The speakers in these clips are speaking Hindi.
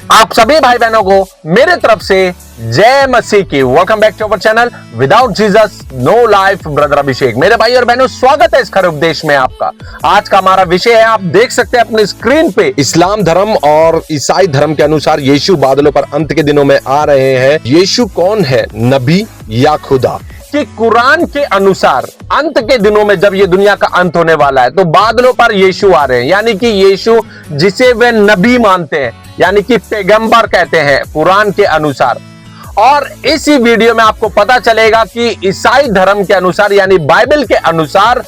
आप सभी भाई बहनों को मेरे तरफ से जय मसीह की। Welcome back to our channel without Jesus no life. Brother Abhishek, मेरे भाई और बहनों, स्वागत है इस खरे उपदेश में आपका। आज का हमारा विषय है, आप देख सकते हैं अपने स्क्रीन पे, इस्लाम धर्म और ईसाई धर्म के अनुसार यीशु बादलों पर अंत के दिनों में आ रहे हैं। यीशु कौन है, नबी या खुदा? कि कुरान के अनुसार अंत के दिनों में जब ये दुनिया का अंत होने वाला है तो बादलों पर यीशु आ रहे हैं, यानी कि यीशु जिसे वे नबी मानते हैं, यानी कि पैगंबर कहते हैं कुरान के अनुसार। और इसी वीडियो में आपको पता चलेगा कि ईसाई धर्म के अनुसार यानी बाइबल के अनुसार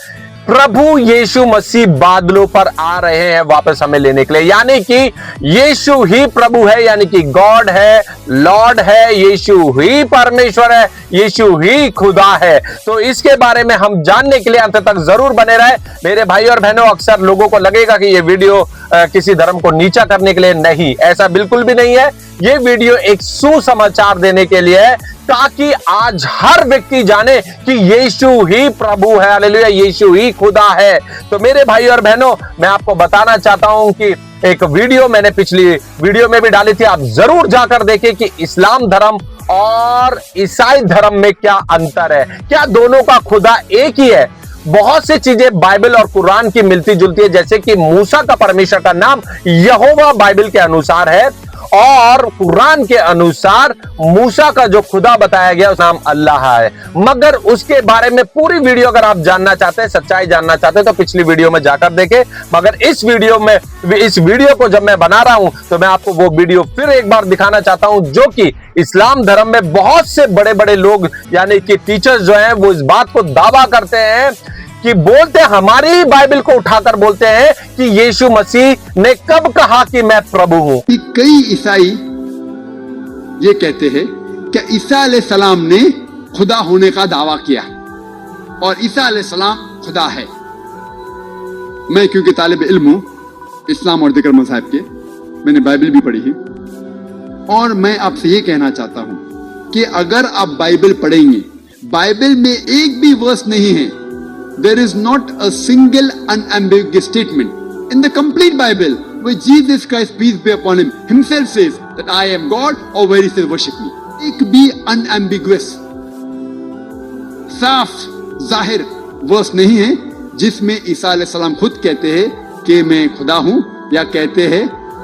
प्रभु यीशु मसीह बादलों पर आ रहे हैं वापस हमें लेने के लिए, यानी कि यीशु ही प्रभु है, यानी कि गॉड है, लॉर्ड है, यीशु ही परमेश्वर है, यीशु ही खुदा है। तो इसके बारे में हम जानने के लिए अंत तक जरूर बने रहे मेरे भाई और बहनों। अक्सर लोगों को लगेगा कि ये वीडियो किसी धर्म को नीचा करने के लिए, नहीं, ऐसा बिल्कुल भी नहीं है। ये वीडियो एक सुसमाचार देने के लिए है ताकि आज हर व्यक्ति जाने कि यीशु ही प्रभु है, हालेलुया, यीशु ही खुदा है। तो मेरे भाई और बहनों, मैं आपको बताना चाहता हूं कि एक वीडियो मैंने पिछली वीडियो में भी डाली थी, आप जरूर जाकर देखें कि इस्लाम धर्म और ईसाई धर्म में क्या अंतर है, क्या दोनों का खुदा एक ही है। बहुत सी चीजें बाइबल और कुरान की मिलती जुलती है, जैसे कि मूसा का परमेश्वर का नाम यहोवा बाइबल के अनुसार है और कुरान के अनुसार मूसा का जो खुदा बताया गया उसका नाम अल्लाह है। मगर उसके बारे में पूरी वीडियो अगर आप जानना चाहते हैं, सच्चाई जानना चाहते हैं, तो पिछली वीडियो में जाकर देखें। मगर इस वीडियो को जब मैं बना रहा हूं तो मैं आपको वो वीडियो फिर एक बार दिखाना चाहता हूं, जो कि इस्लाम धर्म में बहुत से बड़े बड़े लोग यानी कि टीचर्स जो हैं वो इस बात को दावा करते हैं कि बोलते हैं, हमारी बाइबल को उठाकर बोलते हैं कि यीशु मसीह ने कब कहा कि मैं प्रभु हूं। कई ईसाई ये कहते हैं कि ईसा अलैहिस्सलाम ने खुदा होने का दावा किया और ईसा अलैहिस्सलाम खुदा है। मैं क्योंकि तालिब इल्म हूं इस्लाम और दिक्र मज़हब के, मैंने बाइबल भी पढ़ी है और मैं आपसे ये कहना चाहता हूं कि अगर आप बाइबल पढ़ेंगे, बाइबल में एक भी वर्स नहीं है, there is not a single unambiguous statement in the complete Bible where Jesus Christ, peace be upon him, himself says that I am God, or where he says worship me. एक भी unambiguous, साफ जाहिर वर्स नहीं है जिसमें ईसा अलैहिस्सलाम खुद कहते हैं कि मैं खुदा हूं या कहते हैं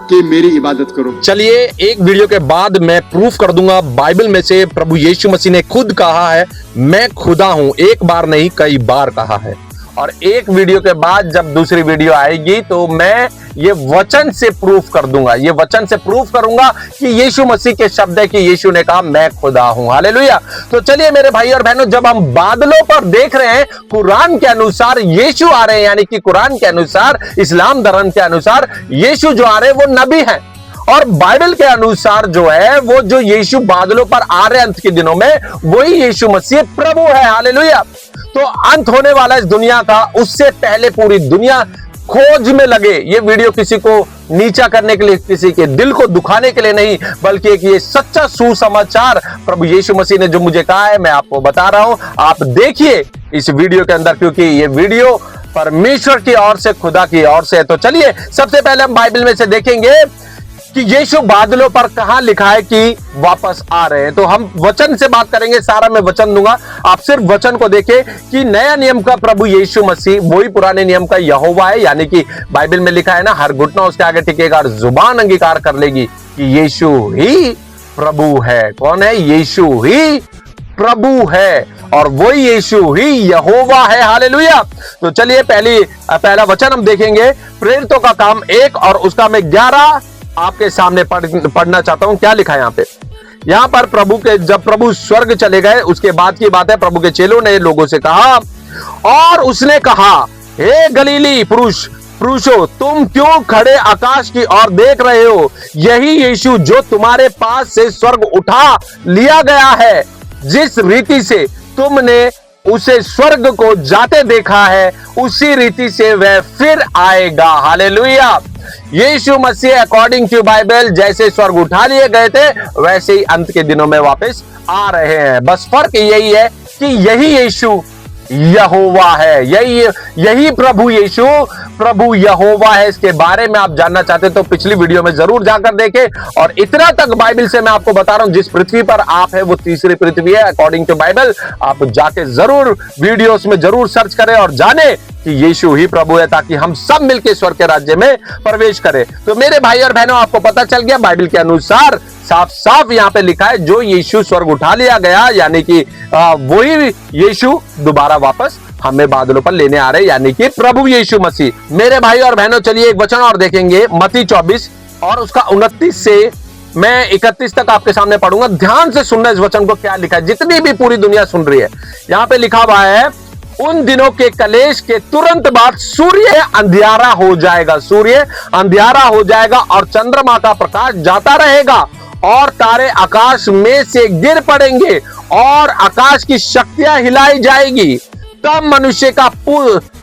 कि मेरी इबादत करो। चलिए, एक वीडियो के बाद मैं प्रूफ कर दूंगा बाइबल में से प्रभु यीशु मसीह ने खुद कहा है मैं खुदा हूं। एक बार नहीं, कई बार कहा है। और एक वीडियो के बाद जब दूसरी वीडियो आएगी तो मैं ये वचन से प्रूफ कर दूंगा, ये वचन से प्रूफ करूंगा कि यीशु मसीह के शब्द है कि यीशु ने कहा मैं खुदा हूं, हालेलुया। तो चलिए मेरे भाई और बहनों, जब हम बादलों पर देख रहे हैं कुरान के अनुसार यीशु आ रहे हैं, यानी कि कुरान के अनुसार, इस्लाम धर्म के अनुसार यीशु जो आ रहे हैं वो नबी हैं, और बाइबल के अनुसार जो है वो जो यीशु बादलों पर आ रहे अंत के दिनों में वही यीशु मसीह प्रभु है, हालेलुया। तो अंत होने वाला इस दुनिया का, उससे पहले पूरी दुनिया खोज में लगे। ये वीडियो किसी को नीचा करने के लिए, किसी के दिल को दुखाने के लिए नहीं, बल्कि एक ये सच्चा सुसमाचार प्रभु यीशु मसीह ने जो मुझे कहा है मैं आपको बता रहा हूं। आप देखिए इस वीडियो के अंदर, क्योंकि ये वीडियो परमेश्वर की ओर से, खुदा की ओर से है। तो चलिए सबसे पहले हम बाइबल में से देखेंगे कि यीशु बादलों पर कहां लिखा है कि वापस आ रहे हैं। तो हम वचन से बात करेंगे, सारा मैं वचन दूंगा, आप सिर्फ वचन को देखें कि नया नियम का प्रभु यीशु मसीह वही पुराने नियम का यहोवा है, यानी कि बाइबल में लिखा है ना, हर घुटना उसके आगे टिकेगा और जुबान अंगीकार कर लेगी कि यीशु ही प्रभु है। कौन है? यीशु ही प्रभु है और वही यीशु ही यहोवा है, हालेलुया। तो चलिए पहला वचन हम देखेंगे, प्रेरितों का काम 1 और उसका मैं 11 आपके सामने पढ़ना चाहता हूं। क्या लिखा है यहाँ पे? यहाँ पर जब प्रभु स्वर्ग चले गए उसके बाद की बात है। प्रभु के चेलों ने लोगों से कहा और उसने कहा, हे गलीली पुरुषों, तुम क्यों खड़े आकाश की ओर देख रहे हो? यही यीशु जो तुम्हारे पास से स्वर्ग उठा लिया गया है, जिस रीति से तुमने उसे स्वर्ग को जाते देखा है, उसी रीति से वह फिर आएगा, हालेलुया। यीशु मसीह अकॉर्डिंग टू बाइबल जैसे स्वर्ग उठा लिए गए थे वैसे ही अंत के दिनों में वापस आ रहे हैं। बस फर्क यही है कि यही यीशु यहोवा है। यही प्रभु यीशु प्रभु यहोवा है। इसके बारे में आप जानना चाहते तो पिछली वीडियो में जरूर जाकर देखें। और इतना तक बाइबल से मैं आपको बता रहा हूं, जिस पृथ्वी पर आप है वो तीसरी पृथ्वी है अकॉर्डिंग टू बाइबल। आप जाके जरूर वीडियोस में जरूर सर्च करें और जाने कि यीशु ही प्रभु है, ताकि हम सब मिलकर स्वर्ग के राज्य में प्रवेश करें। तो मेरे भाई और बहनों, आपको पता चल गया बाइबल के अनुसार साफ साफ यहां पे लिखा है, जो यीशु स्वर्ग उठा लिया गया, यानी कि वही यीशु दोबारा वापस हमें बादलों पर लेने आ रहे, यानी कि प्रभु यीशु मसीह। मेरे भाई और बहनों, चलिए एक वचन और देखेंगे, मत्ती 24 और उसका 29 से मैं 31 तक आपके सामने पढ़ूंगा। ध्यान से सुनना इस वचन को, क्या लिखा है, जितनी भी पूरी दुनिया सुन रही है। यहां पे लिखा हुआ है, उन दिनों के कलेश के तुरंत बाद सूर्य अंधियारा हो जाएगा, सूर्य अंधियारा हो जाएगा और चंद्रमा का प्रकाश जाता रहेगा और तारे आकाश में से गिर पड़ेंगे और आकाश की शक्तियां हिलाई जाएगी। तब मनुष्य का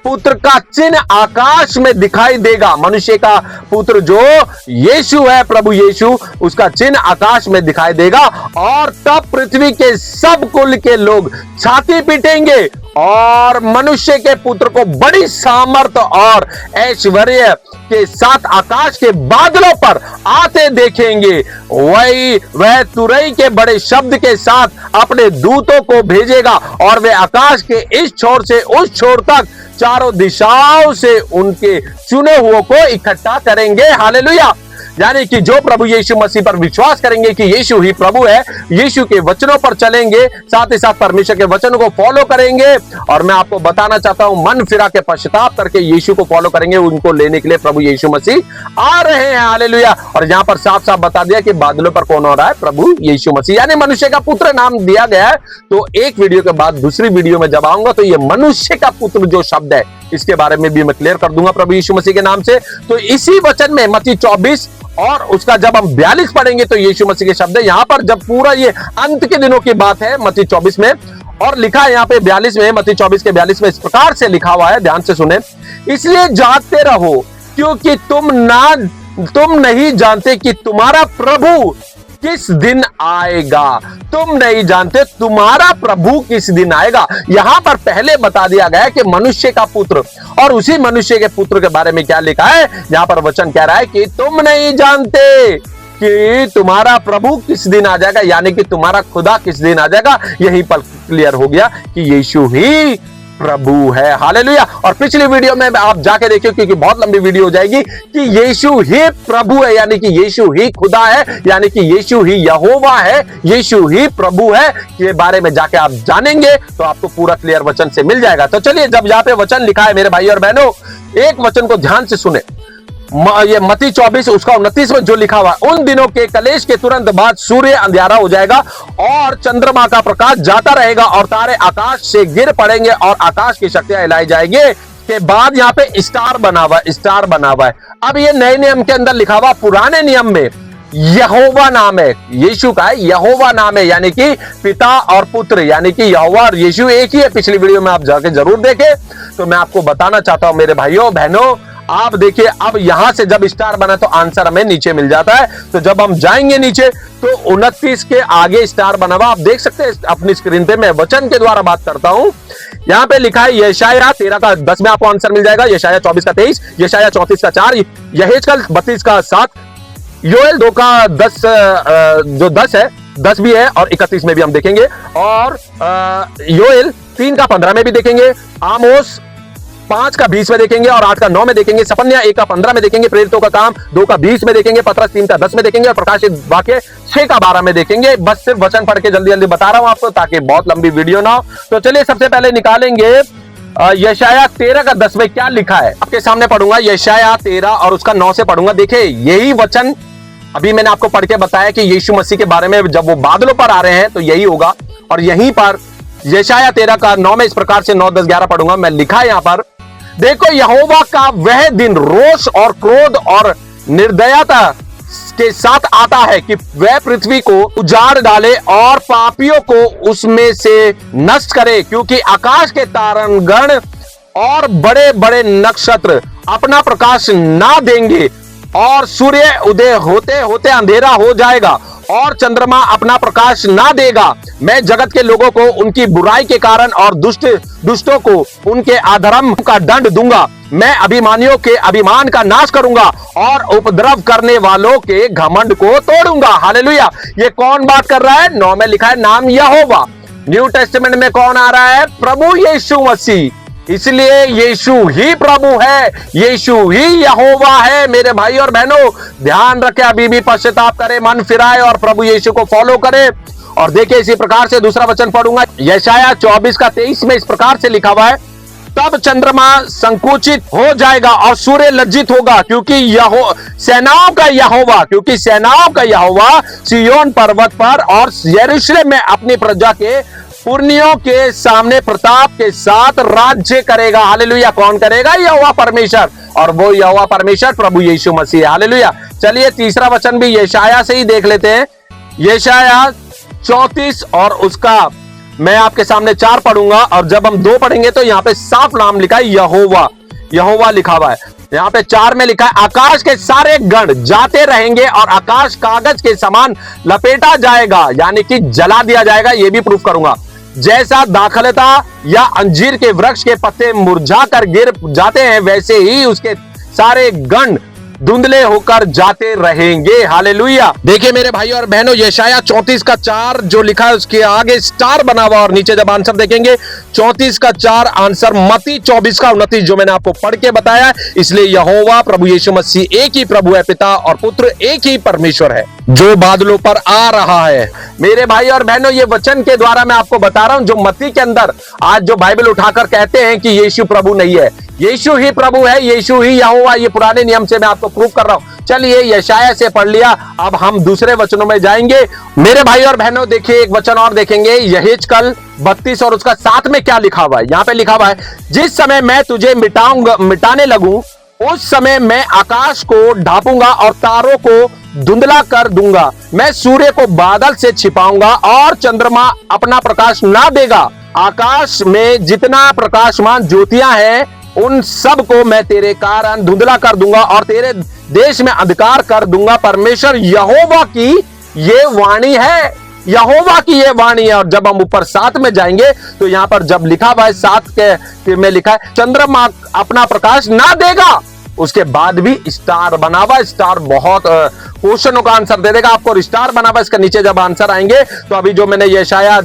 पुत्र का चिन्ह आकाश में दिखाई देगा। मनुष्य का पुत्र जो यीशु है, प्रभु यीशु, उसका चिन्ह आकाश में दिखाई देगा। और तब पृथ्वी के सब कुल के लोग छाती पीटेंगे और मनुष्य के पुत्र को बड़ी सामर्थ और ऐश्वर्य के साथ आकाश के बादलों पर आते देखेंगे। वह तुरई के बड़े शब्द के साथ अपने दूतों को भेजेगा और वे आकाश के इस छोर से उस छोर तक चारों दिशाओं से उनके चुने हुओं को इकट्ठा करेंगे। हालेलुया। यानी कि जो प्रभु यीशु मसीह पर विश्वास करेंगे कि यीशु ही प्रभु है, यीशु के वचनों पर चलेंगे, साथ ही साथ परमेश्वर के वचनों को फॉलो करेंगे। और मैं आपको बताना चाहता हूं, मन फिरा के पश्चाताप करके यीशु को फॉलो करेंगे, उनको लेने के लिए प्रभु यीशु मसीह आ रहे हैं। हालेलुया। और यहां पर साफ साफ बता दिया कि बादलों पर कौन हो रहा है, प्रभु यीशु मसीह, यानी मनुष्य का पुत्र नाम दिया गया है। तो एक वीडियो के बाद दूसरी वीडियो में जब आऊंगा तो ये मनुष्य का पुत्र जो शब्द है, इसके बारे में भी मैं क्लियर कर दूंगा प्रभु यीशु मसीह के नाम से। तो इसी वचन में मत्ती 24 और उसका जब हम 42 पढ़ेंगे तो यीशु मसीह के शब्द है। यहां पर जब पूरा ये अंत के दिनों की बात है मत्ती 24 में, और लिखा है यहाँ पे 42 में, मत्ती 24 के 42 में इस प्रकार से लिखा हुआ है, ध्यान से सुने, इसलिए जागते रहो क्योंकि तुम नहीं जानते कि तुम्हारा प्रभु किस दिन आएगा। तुम नहीं जानते तुम्हारा प्रभु किस दिन आएगा। यहां पर पहले बता दिया गया है कि मनुष्य का पुत्र, और उसी मनुष्य के पुत्र के बारे में क्या लिखा है, यहां पर वचन कह रहा है कि तुम नहीं जानते कि तुम्हारा प्रभु किस दिन आ जाएगा, यानी कि तुम्हारा खुदा किस दिन आ जाएगा। यहीं पर क्लियर हो गया कि यीशु ही प्रभु है। हालेलुया। और पिछली वीडियो में आप जाके देखिए, क्योंकि बहुत लंबी वीडियो हो जाएगी, कि यीशु ही प्रभु है, यानी कि यीशु ही खुदा है, यानी कि यीशु ही यहोवा है, यीशु ही प्रभु है। के बारे में जाके आप जानेंगे तो आपको पूरा क्लियर वचन से मिल जाएगा। तो चलिए, जब यहाँ पे वचन लिखा है मेरे भाई और बहनों, एक वचन को ध्यान से सुने। ये मत्ती 24 उसका 29 में जो लिखा हुआ है, उन दिनों के कलेश के तुरंत बाद सूर्य अंधियारा हो जाएगा और चंद्रमा का प्रकाश जाता रहेगा और तारे आकाश से गिर पड़ेंगे और आकाश की शक्तियां हिलाई जाएगी। के बाद यहाँ पे स्टार बना हुआ है, स्टार बना हुआ है। अब ये नए नियम के अंदर लिखा हुआ, पुराने नियम में यहोवा नाम है, यीशु का है यहोवा नाम है, यानी कि पिता और पुत्र, यानी कि यहोवा और यीशु एक ही है। पिछली वीडियो में आप जाके जरूर देखें। तो मैं आपको बताना चाहता हूं मेरे भाइयों बहनों, आप देखिए, अब यहां से जब स्टार बना तो आंसर हमें नीचे मिल जाता है। तो जब हम जाएंगे नीचे तो 29 के आगे स्टार बना हुआ आप देख सकते हैं अपनी स्क्रीन पे। मैं वचन के द्वारा बात करता हूं। यहां पे लिखा है यशाया 13 का 10 में आपको आंसर मिल जाएगा, यशाया 24 का 23, यशाया 34 का 4, यहेजकल 32 का 7, योएल 2 का 10, जो 10 है 10 भी है, और 31 में भी हम देखेंगे, और योएल 3 का 15 में भी देखेंगे, आमोस 5 का 20 में देखेंगे और 8 का 9 में देखेंगे, सपन्या 1 का 15 में देखेंगे, प्रेरितों का काम 2 का 20 में देखेंगे, पतरस 3 का 10 में देखेंगे और प्रकाशित वाक्य 6 का 12 में देखेंगे। बस सिर्फ वचन पढ़ के जल्दी जल्दी बता रहा हूं आपको, ताकि बहुत लंबी वीडियो ना हो। तो चलिए सबसे पहले निकालेंगे यशाया 13 का 10 में क्या लिखा है, आपके सामने पढ़ूंगा। यशाया 13 और उसका 9 से पढ़ूंगा। देखिए, यही वचन अभी मैंने आपको पढ़ के बताया कि यीशु मसीह के बारे में, जब वो बादलों पर आ रहे हैं तो यही होगा। और यहीं पर यशाया 13 का 9 में इस प्रकार से 9, 10, 11 पढ़ूंगा। मैं लिखा है यहां पर, देखो यहोवा का वह दिन रोष और क्रोध और निर्दयता के साथ आता है कि वह पृथ्वी को उजाड़ डाले और पापियों को उसमें से नष्ट करे, क्योंकि आकाश के तारनगण और बड़े बड़े नक्षत्र अपना प्रकाश ना देंगे और सूर्य उदय होते होते अंधेरा हो जाएगा और चंद्रमा अपना प्रकाश ना देगा। मैं जगत के लोगों को उनकी बुराई के कारण और दुष्टों को उनके अधर्म का दंड दूंगा। मैं अभिमानियों के अभिमान का नाश करूंगा और उपद्रव करने वालों के घमंड को तोड़ूंगा। हालेलुया। ये कौन बात कर रहा है? 9 में लिखा है नाम यहोवा। न्यू टेस्टामेंट में कौन आ रहा है? प्रभु यीशु मसीह। इसलिए यीशु ही प्रभु है, यीशु ही यहोवा है। मेरे भाई और बहनों, ध्यान रखें, अभी भी पश्चाताप करें, मन फिराए और प्रभु यीशु को फॉलो करें। और देखिए इसी प्रकार से दूसरा वचन पढ़ूंगा, यशाया 24 का 23 में इस प्रकार से लिखा हुआ है, तब चंद्रमा संकुचित हो जाएगा और सूर्य लज्जित होगा, क्योंकि सेनाओं का यहोवा सिय्योन पर्वत पर और यरूशलेम में अपनी प्रजा के पुरनियों के सामने प्रताप के साथ राज्य करेगा। हालेलुया। कौन करेगा? यहोवा परमेश्वर, और वो यहोवा परमेश्वर प्रभु यीशु मसीह। हालेलुया। चलिए तीसरा वचन भी यशाया से ही देख लेते हैं। यशाया 34 और उसका मैं आपके सामने 4 पढ़ूंगा, और जब हम 2 पढ़ेंगे तो यहां पे साफ नाम लिखा है यहोवा लिखा हुआ है। यहां पे 4 में लिखा है, आकाश के सारे गण जाते रहेंगे और आकाश कागज के समान लपेटा जाएगा, यानी कि जला दिया जाएगा। ये भी प्रूफ करूंगा। जैसा दाखलता या अंजीर के वृक्ष के पत्ते मुरझा कर गिर जाते हैं, वैसे ही उसके सारे गण धुंधले होकर जाते रहेंगे। हालेलुया। देखिए मेरे भाई और बहनों, यशाया 34 का 4 जो लिखा है उसके आगे स्टार बना हुआ, और नीचे जब आंसर देखेंगे 34 का 4 आंसर मत्ती 24 का 29 जो मैंने आपको पढ़ के बताया। इसलिए यहोवा प्रभु यीशु मसीह एक ही प्रभु है, पिता और पुत्र एक ही परमेश्वर है, जो बादलों पर आ रहा है। मेरे भाई और बहनों, ये वचन के द्वारा मैं आपको बता रहा हूं, जो मत्ती के अंदर आज जो बाइबल उठाकर कहते हैं कि यीशु प्रभु नहीं है, यीशु ही प्रभु है, यीशु ही यहोवा, ये पुराने नियम से मैं आपको प्रूव कर रहा हूं। चलिए यशाया से पढ़ लिया, अब हम दूसरे वचनों में जाएंगे। मेरे भाई और बहनों देखिए एक वचन और देखेंगे, यहेजकल 32 और उसका 7 में क्या लिखा हुआ है। यहां पे लिखा हुआ है, जिस समय मैं तुझे मिटाने लगूं, उस समय मैं आकाश को ढापूंगा और तारों को धुंधला कर दूंगा। मैं सूर्य को बादल से छिपाऊंगा और चंद्रमा अपना प्रकाश ना देगा। आकाश में जितना प्रकाशमान ज्योतियां हैं, उन सब को मैं तेरे कारण धुंधला कर दूंगा और तेरे देश में अंधकार कर दूंगा। परमेश्वर यहोवा की ये वाणी है, यहोवा की ये वाणी है। और जब हम ऊपर 7 में जाएंगे तो यहां पर जब लिखा हुआ है 7 के में लिखा है, चंद्रमा अपना प्रकाश ना देगा। उसके बाद भी स्टार बना हुआ, स्टार बहुत क्वेश्चनों का आंसर दे देगा आपको, और स्टार बना हुआ। इसके नीचे जब आंसर आएंगे तो अभी जो मैंने यशाया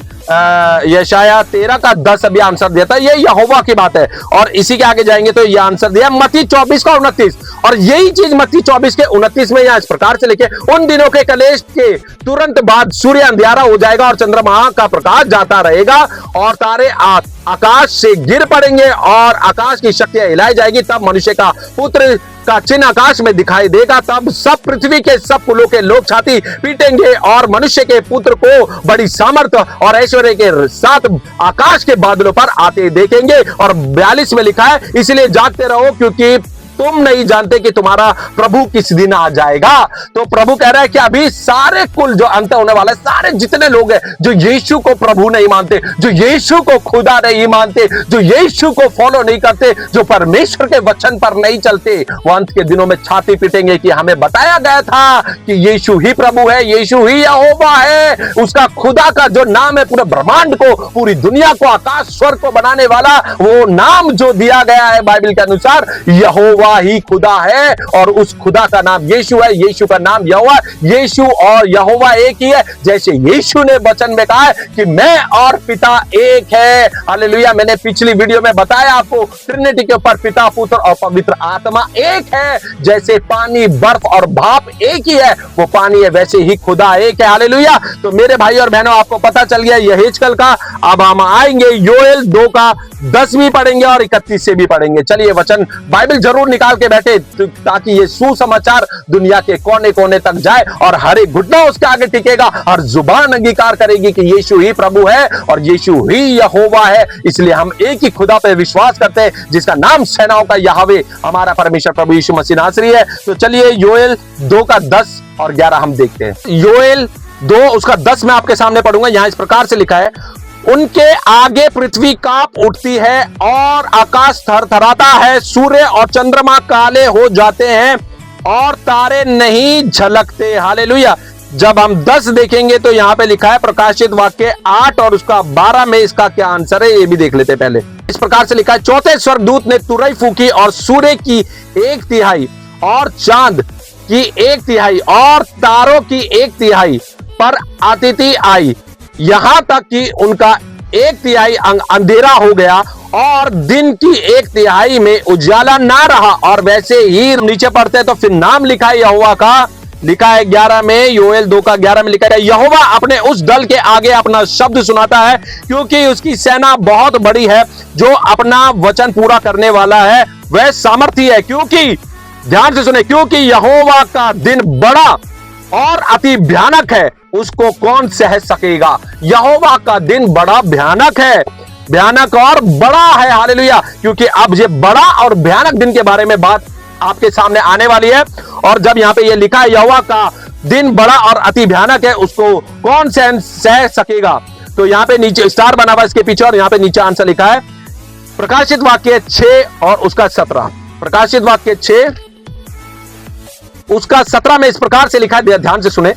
13 का 10 अभी आंसर दिया था, ये यहोवा की बात है। और इसी के आगे जाएंगे तो ये आंसर दिया मत्ती 24 का 29, और यही चीज मत्ती 24 के 29 में यहां इस प्रकार से लिखे, उन दिनों के कलेश के तुरंत बाद सूर्य अंधियारा हो जाएगा और चंद्रमा का प्रकाश जाता रहेगा और तारे आकाश से गिर पड़ेंगे और आकाश की शक्तियां हिलाई जाएगी। तब मनुष्य का पुत्र का चिन्ह आकाश में दिखाई देगा। तब सब पृथ्वी के सब कुलों के लोग छाती पीटेंगे और मनुष्य के पुत्र को बड़ी सामर्थ्य और ऐश्वर्य के साथ आकाश के बादलों पर आते देखेंगे। और 42 में लिखा है, इसलिए जागते रहो क्योंकि तुम नहीं जानते कि तुम्हारा प्रभु किस दिन आ जाएगा। तो प्रभु कह रहा है कि अभी सारे कुल जो अंत होने वाला है, सारे जितने लोग हैं जो यीशु को प्रभु नहीं मानते, जो यीशु को खुदा नहीं मानते, जो यीशु को फॉलो नहीं करते, जो परमेश्वर के वचन पर नहीं चलते, वो अंत के दिनों में छाती पीटेंगे कि हमें बताया गया था कि यीशु ही प्रभु है, यीशु ही यहोवा है। उसका खुदा का जो नाम है, पूरे ब्रह्मांड को, पूरी दुनिया को, आकाश स्वर्ग को बनाने वाला वो नाम जो दिया गया है बाइबल के अनुसार, यहोवा ही खुदा है। और उस खुदा का नाम यीशु है, यीशु का नाम यहोवा। यीशु और यहोवा एक ही है, जैसे यीशु ने वचन में कहा है कि मैं और पिता एक है। हालेलुया। मैंने पिछली वीडियो में बताया आपको, ट्रिनिटी के ऊपर पिता, पुत्र और पवित्र आत्मा एक है। जैसे पानी, बर्फ और भाप एक ही है, वो पानी है, वैसे ही खुदा एक है। हालेलुया। तो मेरे भाई और बहनों, आपको पता चल गया यहेजकल का। अब हम आएंगे योएल 2 का 10 भी पढ़ेंगे और 31 से भी पढ़ेंगे। चलिए वचन बाइबल जरूर निकाल के बैठे ताकि ये सुसमाचार दुनिया के कोने कोने तक जाए और हर एक घुटना उसके आगे टिकेगा, हर जुबान अंगीकार करेगी कि यीशु ही प्रभु है और यीशु ही यहोवा है। इसलिए हम एक ही खुदा पे विश्वास करते हैं जिसका नाम सेनाओं का यहोवा हमारा परमेश्वर प्रभु यीशु मसीह नासरी है। तो चलिए योएल 2 का 10 और 11 हम देखते हैं। योएल 2 उसका 10 मैं आपके सामने पढ़ूंगा। यहां इस प्रकार से लिखा है, उनके आगे पृथ्वी कांप उठती है और आकाश थरथराता है, सूर्य और चंद्रमा काले हो जाते हैं और तारे नहीं झलकते। हालेलुया। जब हम 10 देखेंगे तो यहां पे लिखा है प्रकाशित वाक्य 8 और उसका 12 में इसका क्या आंसर है ये भी देख लेते हैं पहले। इस प्रकार से लिखा है, चौथे स्वर्गदूत ने तुरई फूकी और सूर्य की 1/3 और चांद की 1/3 और तारों की 1/3 पर आतिथि आई, यहां तक कि उनका 1/3 अंधेरा हो गया और दिन की 1/3 में उजाला ना रहा। और वैसे ही नीचे पढ़ते तो फिर नाम लिखा है यहोवा का, लिखा है 11 में, योएल 2 का 11 में लिखा है, यहोवा अपने उस दल के आगे अपना शब्द सुनाता है, क्योंकि उसकी सेना बहुत बड़ी है, जो अपना वचन पूरा करने वाला है वह सामर्थी है। क्योंकि ध्यान से सुने, क्योंकि यहोवा का दिन बड़ा और अति भयानक है, उसको कौन सह सकेगा। यहोवा का दिन बड़ा भयानक है, भयानक और बड़ा है, हालेलुया। क्योंकि अब ये बड़ा और भयानक दिन के बारे में बात आपके सामने आने वाली है। और जब यहां पे ये लिखा है यहोवा का दिन बड़ा और अति भयानक है, उसको कौन सह सकेगा, तो यहां पे नीचे स्टार बना हुआ इसके पीछे और यहां पे नीचे आंसर लिखा है प्रकाशित वाक्य 6 और उसका 17। प्रकाशित वाक्य 6 उसका 17 में इस प्रकार से लिखा है, ध्यान से सुने,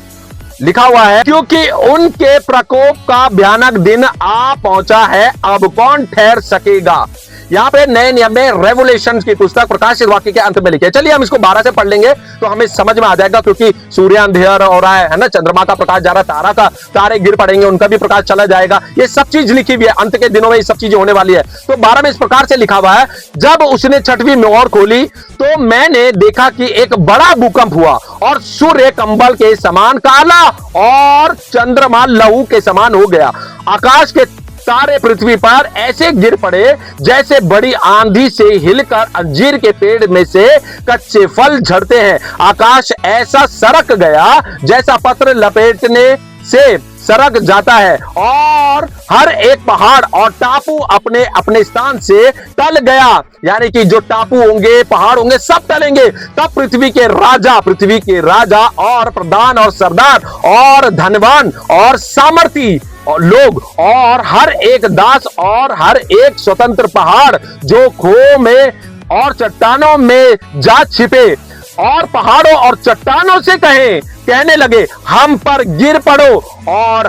लिखा हुआ है, क्योंकि उनके प्रकोप का भयानक दिन आ पहुंचा है, अब कौन ठहर सकेगा। यहां पे नए नियम में रेवोल्यूशन की पुस्तक प्रकाशित वाक्य के अंत में लिखे। चलिए हम इसको 12 से पढ़ लेंगे तो हमें समझ में आ जाएगा, क्योंकि सूर्य अंधेर हो रहा है ना, चंद्रमा का प्रकाश जा रहा है, तारे गिर पड़ेंगे, उनका भी प्रकाश चला जाएगा, ये सब चीज लिखी हुई है, अंत के दिनों में ये सब चीजें होने वाली है। तो 12 में इस प्रकार से लिखा हुआ है, जब उसने 6वीं मोहर खोली तो मैंने देखा कि एक बड़ा भूकंप हुआ और सूर्य कंबल के समान काला और चंद्रमा लहू के समान हो गया। आकाश के तारे पृथ्वी पर ऐसे गिर पड़े जैसे बड़ी आंधी से हिलकर अंजीर के पेड़ में से कच्चे फल झड़ते हैं। आकाश ऐसा सरक गया जैसा पत्र लपेटने से सरक जाता है और हर एक पहाड़ और टापू अपने अपने स्थान से टल गया। यानी कि जो टापू होंगे, पहाड़ होंगे, सब टलेंगे। तब पृथ्वी के राजा और प्रधान और सरदार और धनवान और सामर्थी और लोग और हर एक दास और हर एक स्वतंत्र पहाड़ जो खो में और चट्टानों में जा छिपे और पहाड़ों और चट्टानों से कहने लगे, हम पर गिर पड़ो और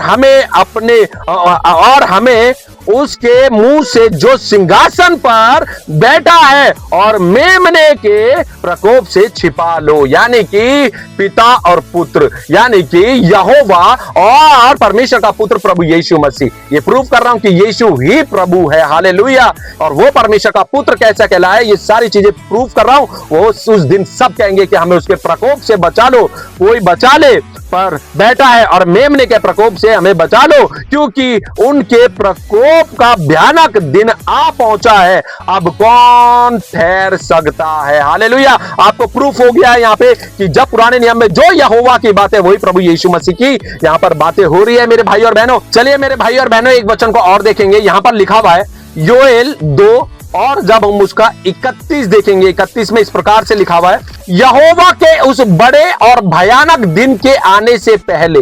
हमें उसके मुंह से जो सिंहासन पर बैठा है और मेमने के प्रकोप से छिपा लो। यानी कि पिता और पुत्र, यानी कि यहोवा और परमेश्वर का पुत्र प्रभु यीशु मसीह। ये प्रूव कर रहा हूं कि यीशु ही प्रभु है, हालेलुया। और वो परमेश्वर का पुत्र कैसा कहलाए, ये सारी चीजें प्रूव कर रहा हूं। वो उस दिन सब कहेंगे कि हमें उसके प्रकोप से बचा लो, कोई बचा ले, पर बैठा है और मेमने के प्रकोप से हमें बचा लो, क्योंकि उनके प्रकोप का भयानक दिन आ पहुंचा है, अब कौन ठहर सकता है। हालेलुया। आपको प्रूफ हो गया है यहाँ पे कि जब पुराने नियम में जो यहोवा की बातें, वही प्रभु यीशु मसीह की यहाँ पर बातें हो रही है मेरे भाई और बहनों। चलिए मेरे भाई और बहनों एक वचन को और देखेंगे। यहाँ पर लिखा हुआ है योएल 2 और जब हम उसका 31 देखेंगे, 31 में इस प्रकार से लिखा हुआ है, यहोवा के उस बड़े और भयानक दिन के आने से पहले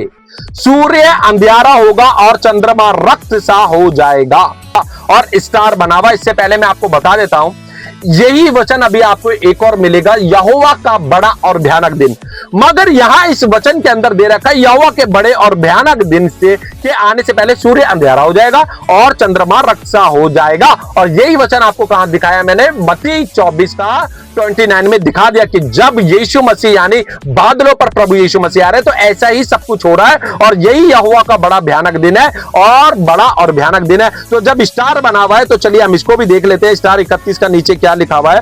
सूर्य अंधियारा होगा और चंद्रमा रक्त सा हो जाएगा और स्टार बना हुआ। इससे पहले मैं आपको बता देता हूं, यही वचन अभी आपको एक और मिलेगा, यहोवा का बड़ा और भयानक दिन। मगर यहां इस वचन के अंदर दे रखा है यहोवा के बड़े और भयानक दिन के आने से पहले सूर्य अंधेरा हो जाएगा और चंद्रमा रक्त सा हो जाएगा। और यही वचन आपको कहां दिखाया मैंने, मत्ती 24 का 29 में दिखा दिया कि जब यीशु मसीह यानी बादलों पर प्रभु यीशु मसीह आ रहे हैं, तो ऐसा ही सब कुछ हो रहा है और यही यहोवा का बड़ा भयानक दिन है और बड़ा और भयानक दिन है। तो जब स्टार बना हुआ है तो चलिए हम इसको भी देख लेते हैं। स्टार 31 का नीचे क्या लिखा हुआ है,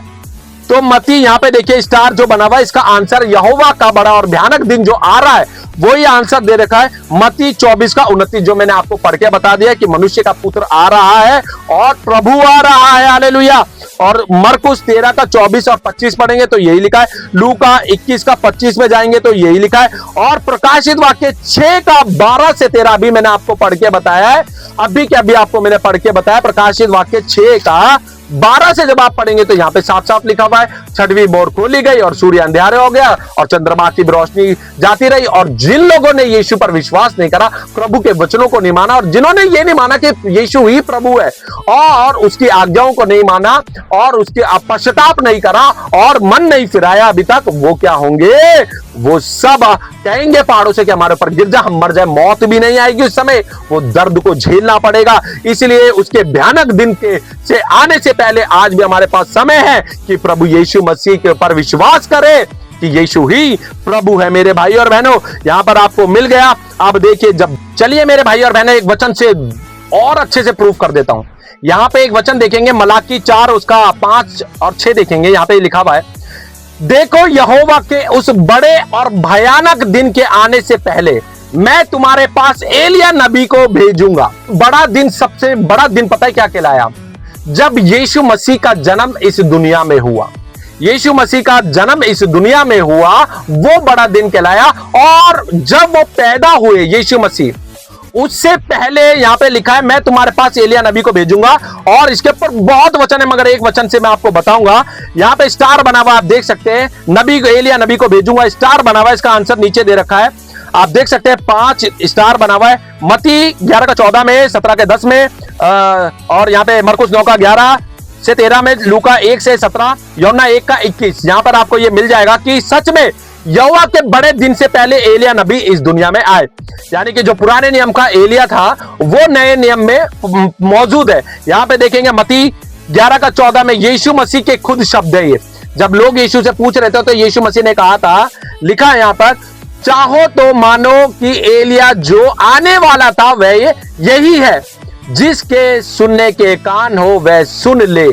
तो मत्ती यहां पे देखिए स्टार जो बना हुआ है, इसका आंसर यहोवा का बड़ा और भयानक दिन जो आ रहा है वही आंसर दे रखा है मत्ती 24 का 29, जो मैंने आपको पढ़ के बता दिया कि मनुष्य का पुत्र आ रहा है और प्रभु आ रहा है, हालेलुया। और मरकुस 13 का 24 और 25 पढ़ेंगे तो यही लिखा है, लूका 21 का 25 में जाएंगे तो यही लिखा है, और प्रकाशित वाक्य 6 का 12 से 13 अभी मैंने आपको पढ़ के बताया है, अभी के अभी आपको मैंने पढ़ के बताया। प्रकाशित वाक्य 6 का 12 से जब आप पढ़ेंगे तो यहां पे साफ साफ लिखा हुआ है, 6वीं मोहर खोली गई और सूर्य अंधेरे हो गया और चंद्रमा की रोशनी जाती रही। और जिन लोगों ने यीशु पर विश्वास नहीं करा, प्रभु के वचनों को नहीं माना, और जिन्होंने ये नहीं माना कि यीशु ही प्रभु है और उसकी आज्ञाओं को नहीं माना और उसके पश्चाताप नहीं करा और मन नहीं फिराया अभी तक, वो क्या होंगे, वो सब कहेंगे पहाड़ों से कि हमारे ऊपर गिर जा, हम मर जाए, मौत भी नहीं आएगी उस समय, वो दर्द को झेलना पड़ेगा। इसलिए उसके भयानक दिन के से आने से पहले आज भी हमारे पास समय है कि प्रभु यीशु मसीह के ऊपर विश्वास करें कि यीशु ही प्रभु है। मेरे भाई और बहनों, यहां पर आपको मिल गया। अब देखिए, जब चलिए मेरे भाई और बहनों, एक वचन से और अच्छे से प्रूफ कर देता हूं। यहां पे एक वचन देखेंगे, मलाकी 4 उसका 5 और 6 देखेंगे। यहां पे लिखा हुआ है, देखो यहोवा के उस बड़े और भयानक दिन के आने से पहले मैं तुम्हारे पास एलिया नबी को भेजूंगा। बड़ा दिन, सबसे बड़ा दिन पता है क्या कहलाया? जब यीशु मसीह का जन्म इस दुनिया में हुआ। यीशु मसीह का जन्म इस दुनिया में हुआ, वो बड़ा दिन कहलाया। और जब वो पैदा हुए यीशु मसीह, उससे पहले यहां पे लिखा है, मैं तुम्हारे पास एलिया नबी को भेजूंगा। और इसके ऊपर बहुत वचन है, मगर एक वचन से मैं आपको बताऊंगा। यहां पे स्टार बना हुआ, आप देख सकते हैं, नबी को, एलिया नबी को भेजूंगा, स्टार बना हुआ है। इसका आंसर नीचे दे रखा है, आप देख सकते हैं, 5 स्टार बना हुआ है। मती 11 का 14 में, 17 के 10 में, और यहां पे मरकुस 9 का 11 से 13 में, लूका 1 से 17, यूहन्ना 1 का 21। यहां पर आपको यह मिल जाएगा कि सच में यहोवा के बड़े दिन से पहले एलिया नबी इस दुनिया में आए। यानी कि जो पुराने नियम का एलिया था, वो नए नियम में मौजूद है। यहां पे देखेंगे मती 11 का 14 में, यीशु मसीह के खुद शब्द है ये। जब लोग यीशु से पूछ रहे थे तो यीशु मसीह ने कहा था, लिखा है यहां पर, चाहो तो मानो कि एलिया जो आने वाला था वह यही है, जिसके सुनने के कान हो वह सुन ले।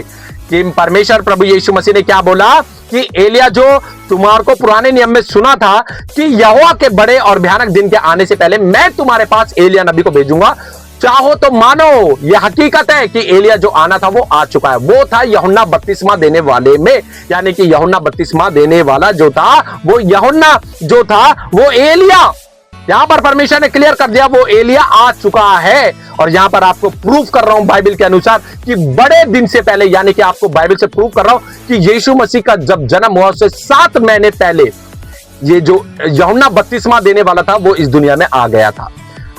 कि परमेश्वर प्रभु यीशु मसीह ने क्या बोला कि एलिया जो तुम्हारे को पुराने नियम में सुना था कि यहोवा के बड़े और भयानक दिन के आने से पहले मैं तुम्हारे पास एलिया नबी को भेजूंगा। चाहो तो मानो, यह हकीकत है कि एलिया जो आना था वो आ चुका है। वो था यूहन्ना बपतिस्मा देने वाले में, यानी कि यूहन्ना बपतिस्मा देने वाला जो था, वो यूहन्ना जो था वो एलिया, यहां पर परमेश्वर ने क्लियर कर दिया, वो एलिया आ चुका है। और यहां पर आपको प्रूफ कर रहा हूं बाइबल के अनुसार कि बड़े दिन से पहले, यानी कि आपको बाइबल से प्रूफ कर रहा हूं कि यीशु मसीह का जब जन्म हुआ उससे 7 महीने पहले ये जो यूहन्ना बपतिस्मा देने वाला था वो इस दुनिया में आ गया था।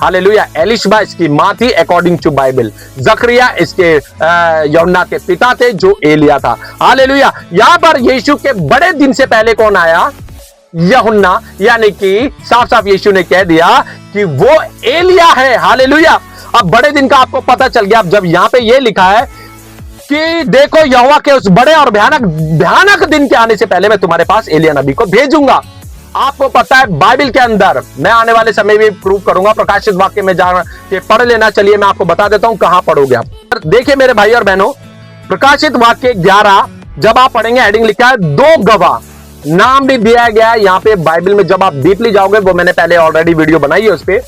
हालेलुया। एलिशबा इसकी मां थी अकॉर्डिंग टू बाइबल। जकरिया इसके यूहन्ना के पिता थे जो एलिया था। हालेलुया। यहां पर यीशु के बड़े दिन से पहले कौन आया? यूहन्ना, यानी कि साफ साफ यीशु ने कह दिया कि वो एलिया है। हालेलुया। अब बड़े दिन का आपको पता चल गया। अब जब यहां पे ये लिखा है कि देखो यहोवा के उस बड़े और भयानक दिन के आने से पहले मैं तुम्हारे पास एलिया नबी को भेजूंगा। आपको पता है बाइबल के अंदर, मैं आने वाले समय में प्रूव करूंगा, प्रकाशित वाक्य में जा के पढ़ लेना। चलिए मैं आपको बता देता हूं कहां पढ़ोगे आप। देखिए मेरे भाई और बहनों, प्रकाशित वाक्य 11 जब आप पढ़ेंगे, हेडिंग लिखा है 2 गवाह, नाम भी दिया गया है यहां पे बाइबल में। जब आप डीपली जाओगे, वो मैंने पहले ऑलरेडी वीडियो बनाई है उस पे,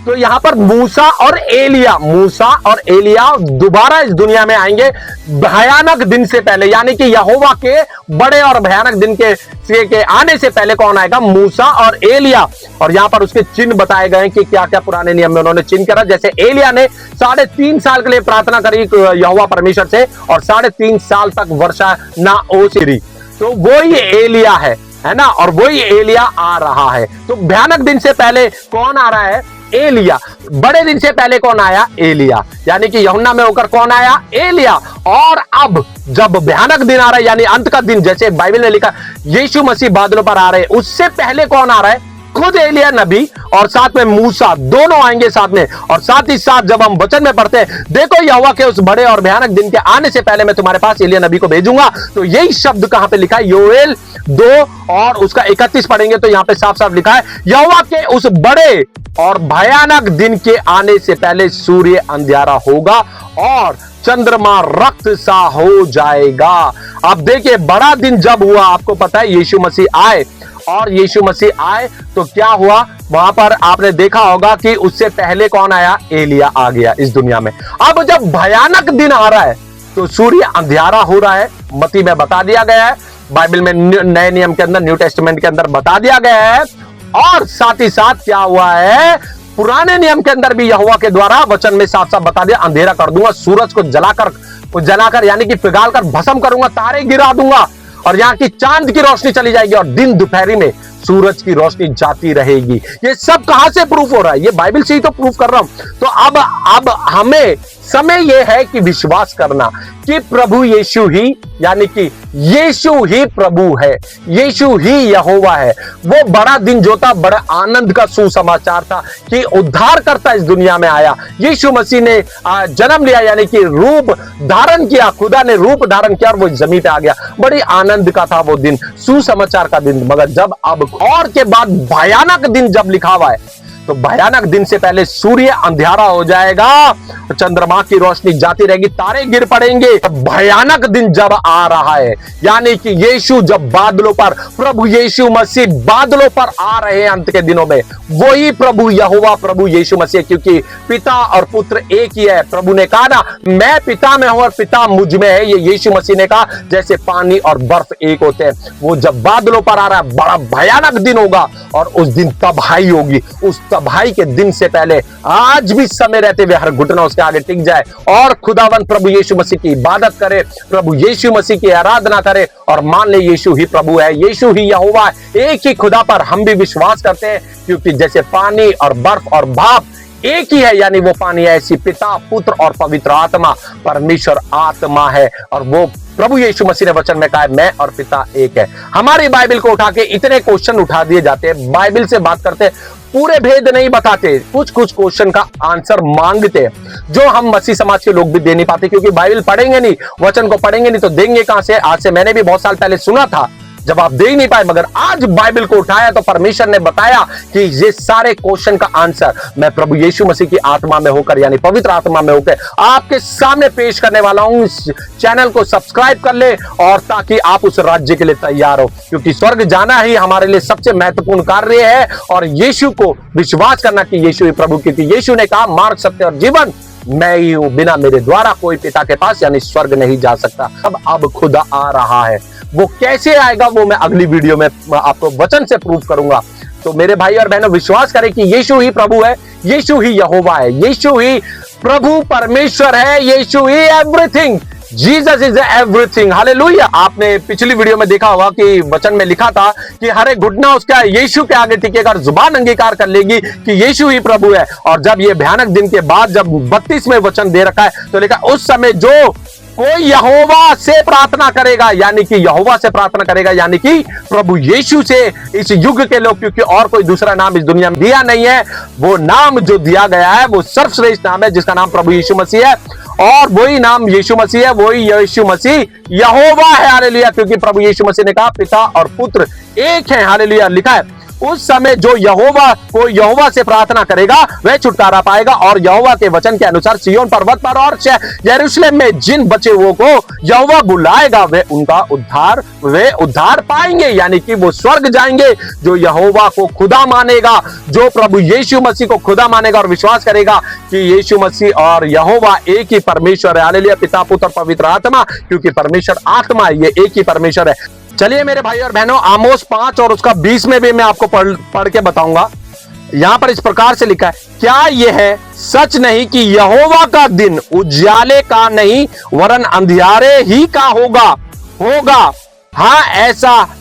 तो यहां पर मूसा और एलिया दोबारा इस दुनिया में आएंगे भयानक दिन से पहले, यानी कि यहोवा के बड़े और भयानक दिन के आने से पहले कौन आएगा? मूसा और एलिया। और यहां पर उसके चिन्ह बताए गए कि क्या क्या पुराने नियम में उन्होंने चिन्ह करा। जैसे एलिया ने 3.5 साल के लिए प्रार्थना करी यहोवा परमेश्वर से, और 3.5 साल तक वर्षा ना ओसी, तो वो ही एलिया है ना। और वही एलिया आ रहा है। तो भयानक दिन से पहले कौन आ रहा है? एलिया। बड़े दिन से पहले कौन आया? एलिया। यानी कि यूहन्ना में होकर कौन आया? एलिया। और अब जब भयानक दिन आ रहा है, यानी अंत का दिन, जैसे बाइबल ने लिखा यीशु मसीह बादलों पर आ रहे हैं, उससे पहले कौन आ रहा है? खुद एलिया नबी, और साथ में मूसा, दोनों आएंगे साथ में। और साथ ही साथ जब हम वचन में पढ़ते हैं, देखो यहोवा के उस बड़े और भयानक दिन के आने से पहले मैं तुम्हारे पास एलिया नबी को भेजूंगा, तो यही शब्द कहां पे लिखा है? योएल 2 और उसका 31 पढ़ेंगे तो यहां पे साफ साफ लिखा है, यहोवा के उस बड़े और भयानक दिन के आने से पहले सूर्य अंधियारा होगा और चंद्रमा रक्त सा हो जाएगा। अब देखिए, बड़ा दिन जब हुआ, आपको पता है यीशु मसीह आए, और यीशु मसीह आए तो क्या हुआ? वहां पर आपने देखा होगा कि उससे पहले कौन आया? एलिया आ गया इस दुनिया में। अब जब भयानक दिन आ रहा है तो सूर्य अंधियारा हो रहा है। मत्ती में बता दिया गया है, बाइबल में नए नियम के अंदर, न्यू टेस्टामेंट के अंदर बता दिया गया है। और साथ ही साथ क्या हुआ है? पुराने नियम के अंदर भी यहोवा के द्वारा वचन में साफ साफ बता दिया, अंधेरा कर दूंगा, सूरज को जलाकर यानी कि पिघालकर भस्म करूंगा, तारे गिरा दूंगा, और यहाँ की चांद की रोशनी चली जाएगी, और दिन दोपहरी में सूरज की रोशनी जाती रहेगी। ये सब कहां से प्रूफ हो रहा है? ये बाइबल से ही तो प्रूफ कर रहा हूं। तो अब हमें समय यह है कि विश्वास करना कि प्रभु यीशु ही, यानी कि यीशु ही प्रभु है, यीशु ही यहोवा है। वो बड़ा दिन जो था, बड़ा आनंद का सुसमाचार था कि उद्धारकर्ता इस दुनिया में आया। यीशु मसीह ने जन्म लिया, यानी कि रूप धारण किया, खुदा ने रूप धारण किया और वो जमीन पे आ गया। बड़ी आनंद का था वो दिन, सुसमाचार का दिन। मगर जब अब और के बाद भयानक दिन जब लिखा हुआ है, तो भयानक दिन से पहले सूर्य अंधियारा हो जाएगा, चंद्रमा की रोशनी जाती रहेगी, तारे गिर पड़ेंगे। भयानक दिन जब आ रहा है, यानी कि यीशु जब बादलों पर, प्रभु यीशु मसीह बादलों पर आ रहे हैं अंत के दिनों में, वही प्रभु यहोवा प्रभु यीशु मसीह, क्योंकि पिता और पुत्र एक ही है। प्रभु ने कहा ना, मैं पिता में हूं और पिता मुझ में है। ये यीशु मसीह ने कहा, जैसे पानी और बर्फ एक होते हैं। वो जब बादलों पर आ रहा है, बड़ा भयानक दिन होगा और उस दिन तबाही होगी। उस तबाही के दिन से पहले आज भी समय रहते हुए हर घुटना उसके आगे टिक जाए और खुदावन प्रभु यीशु मसीह की इबादत करे, प्रभु यीशु मसीह की आराधना करे और मान ले यीशु ही प्रभु है, यीशु ही यहोवा है। एक ही खुदा पर हम भी विश्वास करते हैं, क्योंकि जैसे पानी और बर्फ और भाप एक ही है, यानी वो पानी है, ऐसी पिता, पुत्र और पवित्र आत्मा, परमेश्वर आत्मा है। और वो प्रभु यीशु मसीह ने वचन में कहा है, मैं और पिता एक है। हमारी बाइबल को उठा के इतने क्वेश्चन उठा दिए जाते हैं, बाइबल से बात करते, पूरे भेद नहीं बताते, कुछ कुछ क्वेश्चन का आंसर मांगते, जो हम मसीह समाज के लोग भी दे नहीं पाते, क्योंकि बाइबल पढ़ेंगे नहीं, वचन को पढ़ेंगे नहीं तो देंगे कहां से। आज से मैंने भी बहुत साल पहले सुना था, जब आप दे ही नहीं पाए, मगर आज बाइबल को उठाया तो परमेश्वर ने बताया कि ये सारे क्वेश्चन का आंसर मैं प्रभु यीशु मसीह की आत्मा में होकर, यानी पवित्र आत्मा में होकर आपके सामने पेश करने वाला हूं। इस चैनल को सब्सक्राइब कर ले, और ताकि आप उस राज्य के लिए तैयार हो, क्योंकि स्वर्ग जाना ही हमारे लिए सबसे महत्वपूर्ण कार्य है। और यीशु को विश्वास करना कि यीशु ही प्रभु, क्योंकि यीशु ने कहा, मार्ग, सत्य और जीवन मैं ही हूं, बिना मेरे द्वारा कोई पिता के पास यानी स्वर्ग नहीं जा सकता। अब खुदा आ रहा है, वो कैसे आएगा वो मैं अगली वीडियो में आपको वचन से प्रूव करूंगा। तो मेरे भाई और बहनों, विश्वास करें कि यीशु ही प्रभु है, यीशु ही यहोवा है, यीशु ही प्रभु परमेश्वर है, यीशु ही everything, Jesus is everything. Hallelujah. आपने पिछली वीडियो में देखा होगा कि वचन में लिखा था कि हर एक घुटना उसका यीशु के आगे टिकेगा और जुबान अंगीकार कर लेगी कि यीशु ही प्रभु है। और जब ये भयानक दिन के बाद जब 32 में वचन दे रखा है, तो लिखा उस समय जो कोई यहोवा से प्रार्थना करेगा, यानी कि यहोवा से प्रार्थना करेगा, यानी कि प्रभु यीशु से, इस युग के लोग, क्योंकि और कोई दूसरा नाम इस दुनिया में दिया नहीं है। वो नाम जो दिया गया है वो सर्वश्रेष्ठ नाम है, जिसका नाम प्रभु यीशु मसीह है, और वही नाम यीशु मसीह है, वही यीशु मसीह यहोवा है। हालेलुया। क्योंकि प्रभु यीशु मसीह ने कहा, पिता और पुत्र एक है। हालेलुया। लिखा है, उस समय जो यहोवा से प्रार्थना करेगा वह छुटकारा पाएगा। और यहोवा के वचन के अनुसार सिय्योन पर्वत पर और यरूशलेम में जिन बचे हुओं को यहोवा बुलाएगा वे उद्धार पाएंगे, यानी कि वो स्वर्ग जाएंगे। जो यहोवा को खुदा मानेगा, जो प्रभु यीशु मसीह को खुदा मानेगा और विश्वास करेगा कि यीशु मसीह और यहोवा एक ही परमेश्वर है। हालेलुया। पिता, पुत्र, पवित्र आत्मा, क्योंकि परमेश्वर आत्मा है, ये एक ही परमेश्वर है। चलिए मेरे भाई और बहनों, आमोस 5 और उसका 20 में भी मैं आपको पढ़ के बताऊंगा। यहां पर इस प्रकार से लिखा है, क्या यह सच नहीं कि यहोवा का दिन उजियाले का नहीं वरन अंधियारे ही का होगा। हाँ,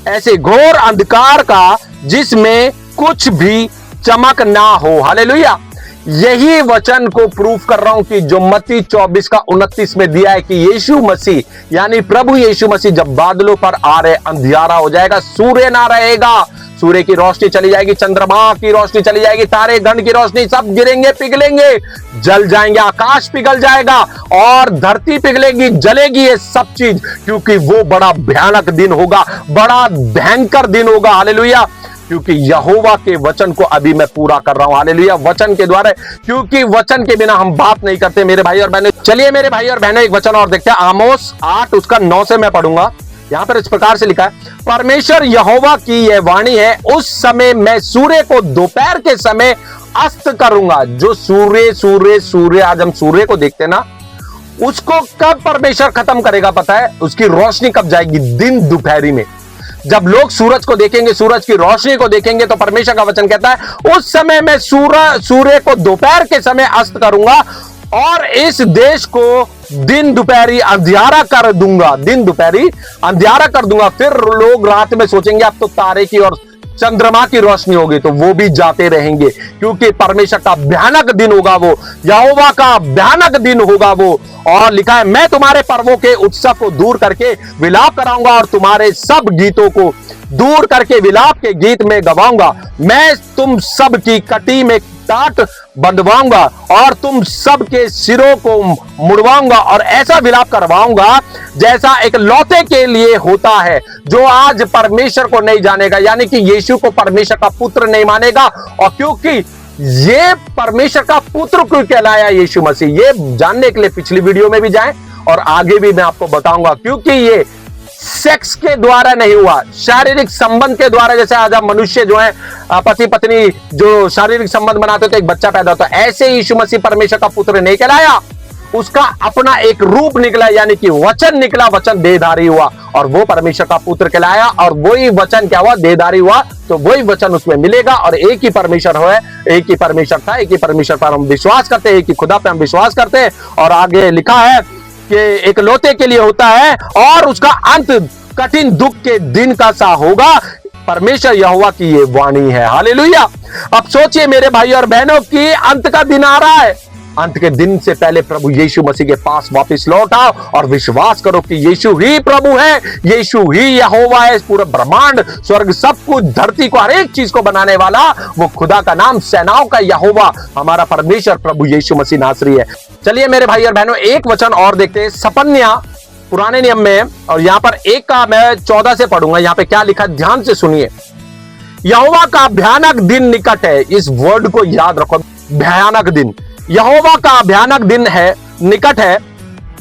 ऐसे घोर अंधकार का जिसमें कुछ भी चमक ना हो। हालेलुया। यही वचन को प्रूफ कर रहा हूं कि जो मत्ती 24 का 29 में दिया है कि यीशु मसीह यानी प्रभु यीशु मसीह जब बादलों पर आ रहे, अंधियारा हो जाएगा, सूर्य ना रहेगा, सूर्य की रोशनी चली जाएगी, चंद्रमा की रोशनी चली जाएगी, तारे गण की रोशनी सब गिरेंगे, पिघलेंगे, जल जाएंगे, आकाश पिघल जाएगा और धरती पिघलेगी, जलेगी, ये सब चीज, क्योंकि वो बड़ा भयानक दिन होगा, बड़ा भयंकर दिन होगा। हालेलुया। क्योंकि यहोवा के वचन को अभी मैं पूरा कर रहा हूं। हालेलुया। वचन के द्वारा, क्योंकि वचन के बिना हम बात नहीं करते मेरे भाई और बहनों। चलिए मेरे भाई और बहनों, एक वचन और देखते हैं, आमोस 8 उसका 9 से मैं पढ़ूंगा। यहां पर इस प्रकार से लिखा है, परमेश्वर यहोवा की यह वाणी है, उस समय मैं सूर्य को दोपहर के समय अस्त करूंगा। जो सूर्य आज हम सूर्य को देखते ना, उसको कब परमेश्वर खत्म करेगा पता है? उसकी रोशनी कब जाएगी? दिन दोपहरी में। जब लोग सूरज को देखेंगे, सूरज की रोशनी को देखेंगे, तो परमेश्वर का वचन कहता है उस समय मैं सूर्य को दोपहर के समय अस्त करूंगा और इस देश को दिन दोपहरी अंधियारा कर दूंगा। दिन दोपहरी अंधियारा कर दूंगा। फिर लोग रात में सोचेंगे अब तो तारे की और चंद्रमा की रोशनी होगी तो वो भी जाते रहेंगे, क्योंकि परमेश्वर का भयानक दिन होगा वो, यहोवा का भयानक दिन होगा वो। और लिखा है, मैं तुम्हारे पर्वों के उत्सव को दूर करके विलाप कराऊंगा और तुम्हारे सब गीतों को दूर करके विलाप के गीत में गवाऊंगा। मैं तुम सब की कटी में टाट बंधवाऊंगा और तुम सब के सिरों को मुड़वाऊंगा और ऐसा विलाप करवाऊंगा जैसा एक लौते के लिए होता है जो आज परमेश्वर को नहीं जानेगा, यानी कि यीशु को परमेश्वर का पुत्र नहीं मानेगा। और क्योंकि ये परमेश्वर का पुत्र क्यों कहलाया यीशु मसीह, ये जानने के लिए पिछली वीडियो में भी जाएं और आगे भी मैं आपको बताऊंगा। क्योंकि ये सेक्स के द्वारा नहीं हुआ, शारीरिक संबंध के द्वारा, जैसे आज आप मनुष्य जो है पति पत्नी जो शारीरिक संबंध बनाते तो एक बच्चा पैदा होता है, ऐसे यीशु मसीह परमेश्वर का पुत्र नहीं कहलाया। उसका अपना एक रूप निकला, यानी कि वचन निकला, वचन देहधारी हुआ और वो परमेश्वर का पुत्र कहलाया। और वही वचन क्या हुआ, देहधारी हुआ, तो वही वचन उसमें मिलेगा। और एक ही परमेश्वर है, एक ही परमेश्वर था, एक ही परमेश्वर पर हम विश्वास करते हैं, एक ही खुदा पे हम विश्वास करते हैं। और आगे लिखा है कि एक लौते के लिए होता है और उसका अंत कठिन दुख के दिन का सा होगा। परमेश्वर यहोवा की ये वाणी है। हालेलुया। अब सोचिए मेरे भाई और बहनों की अंत का दिन आ रहा है। अंत के दिन से पहले प्रभु यीशु मसीह के पास वापस लौट आओ और विश्वास करो कि यीशु ही प्रभु है, यीशु ही यहोवा है। पूरा ब्रह्मांड, स्वर्ग, सब कुछ, धरती को, हर एक चीज को बनाने वाला वो खुदा का नाम, सेनाओं का यहोवा, हमारा परमेश्वर प्रभु यीशु मसीह नासरी है। चलिए मेरे भाई और बहनों, एक वचन और देखते हैं सपन्या पुराने नियम में, और यहां पर एक का मैं 14 से पढ़ूंगा। यहां पे क्या लिखा, ध्यान से सुनिए। यहोवा का भयानक दिन निकट है। इस वर्ड को याद रखो, भयानक दिन। यहोवा का भयानक दिन है, निकट है,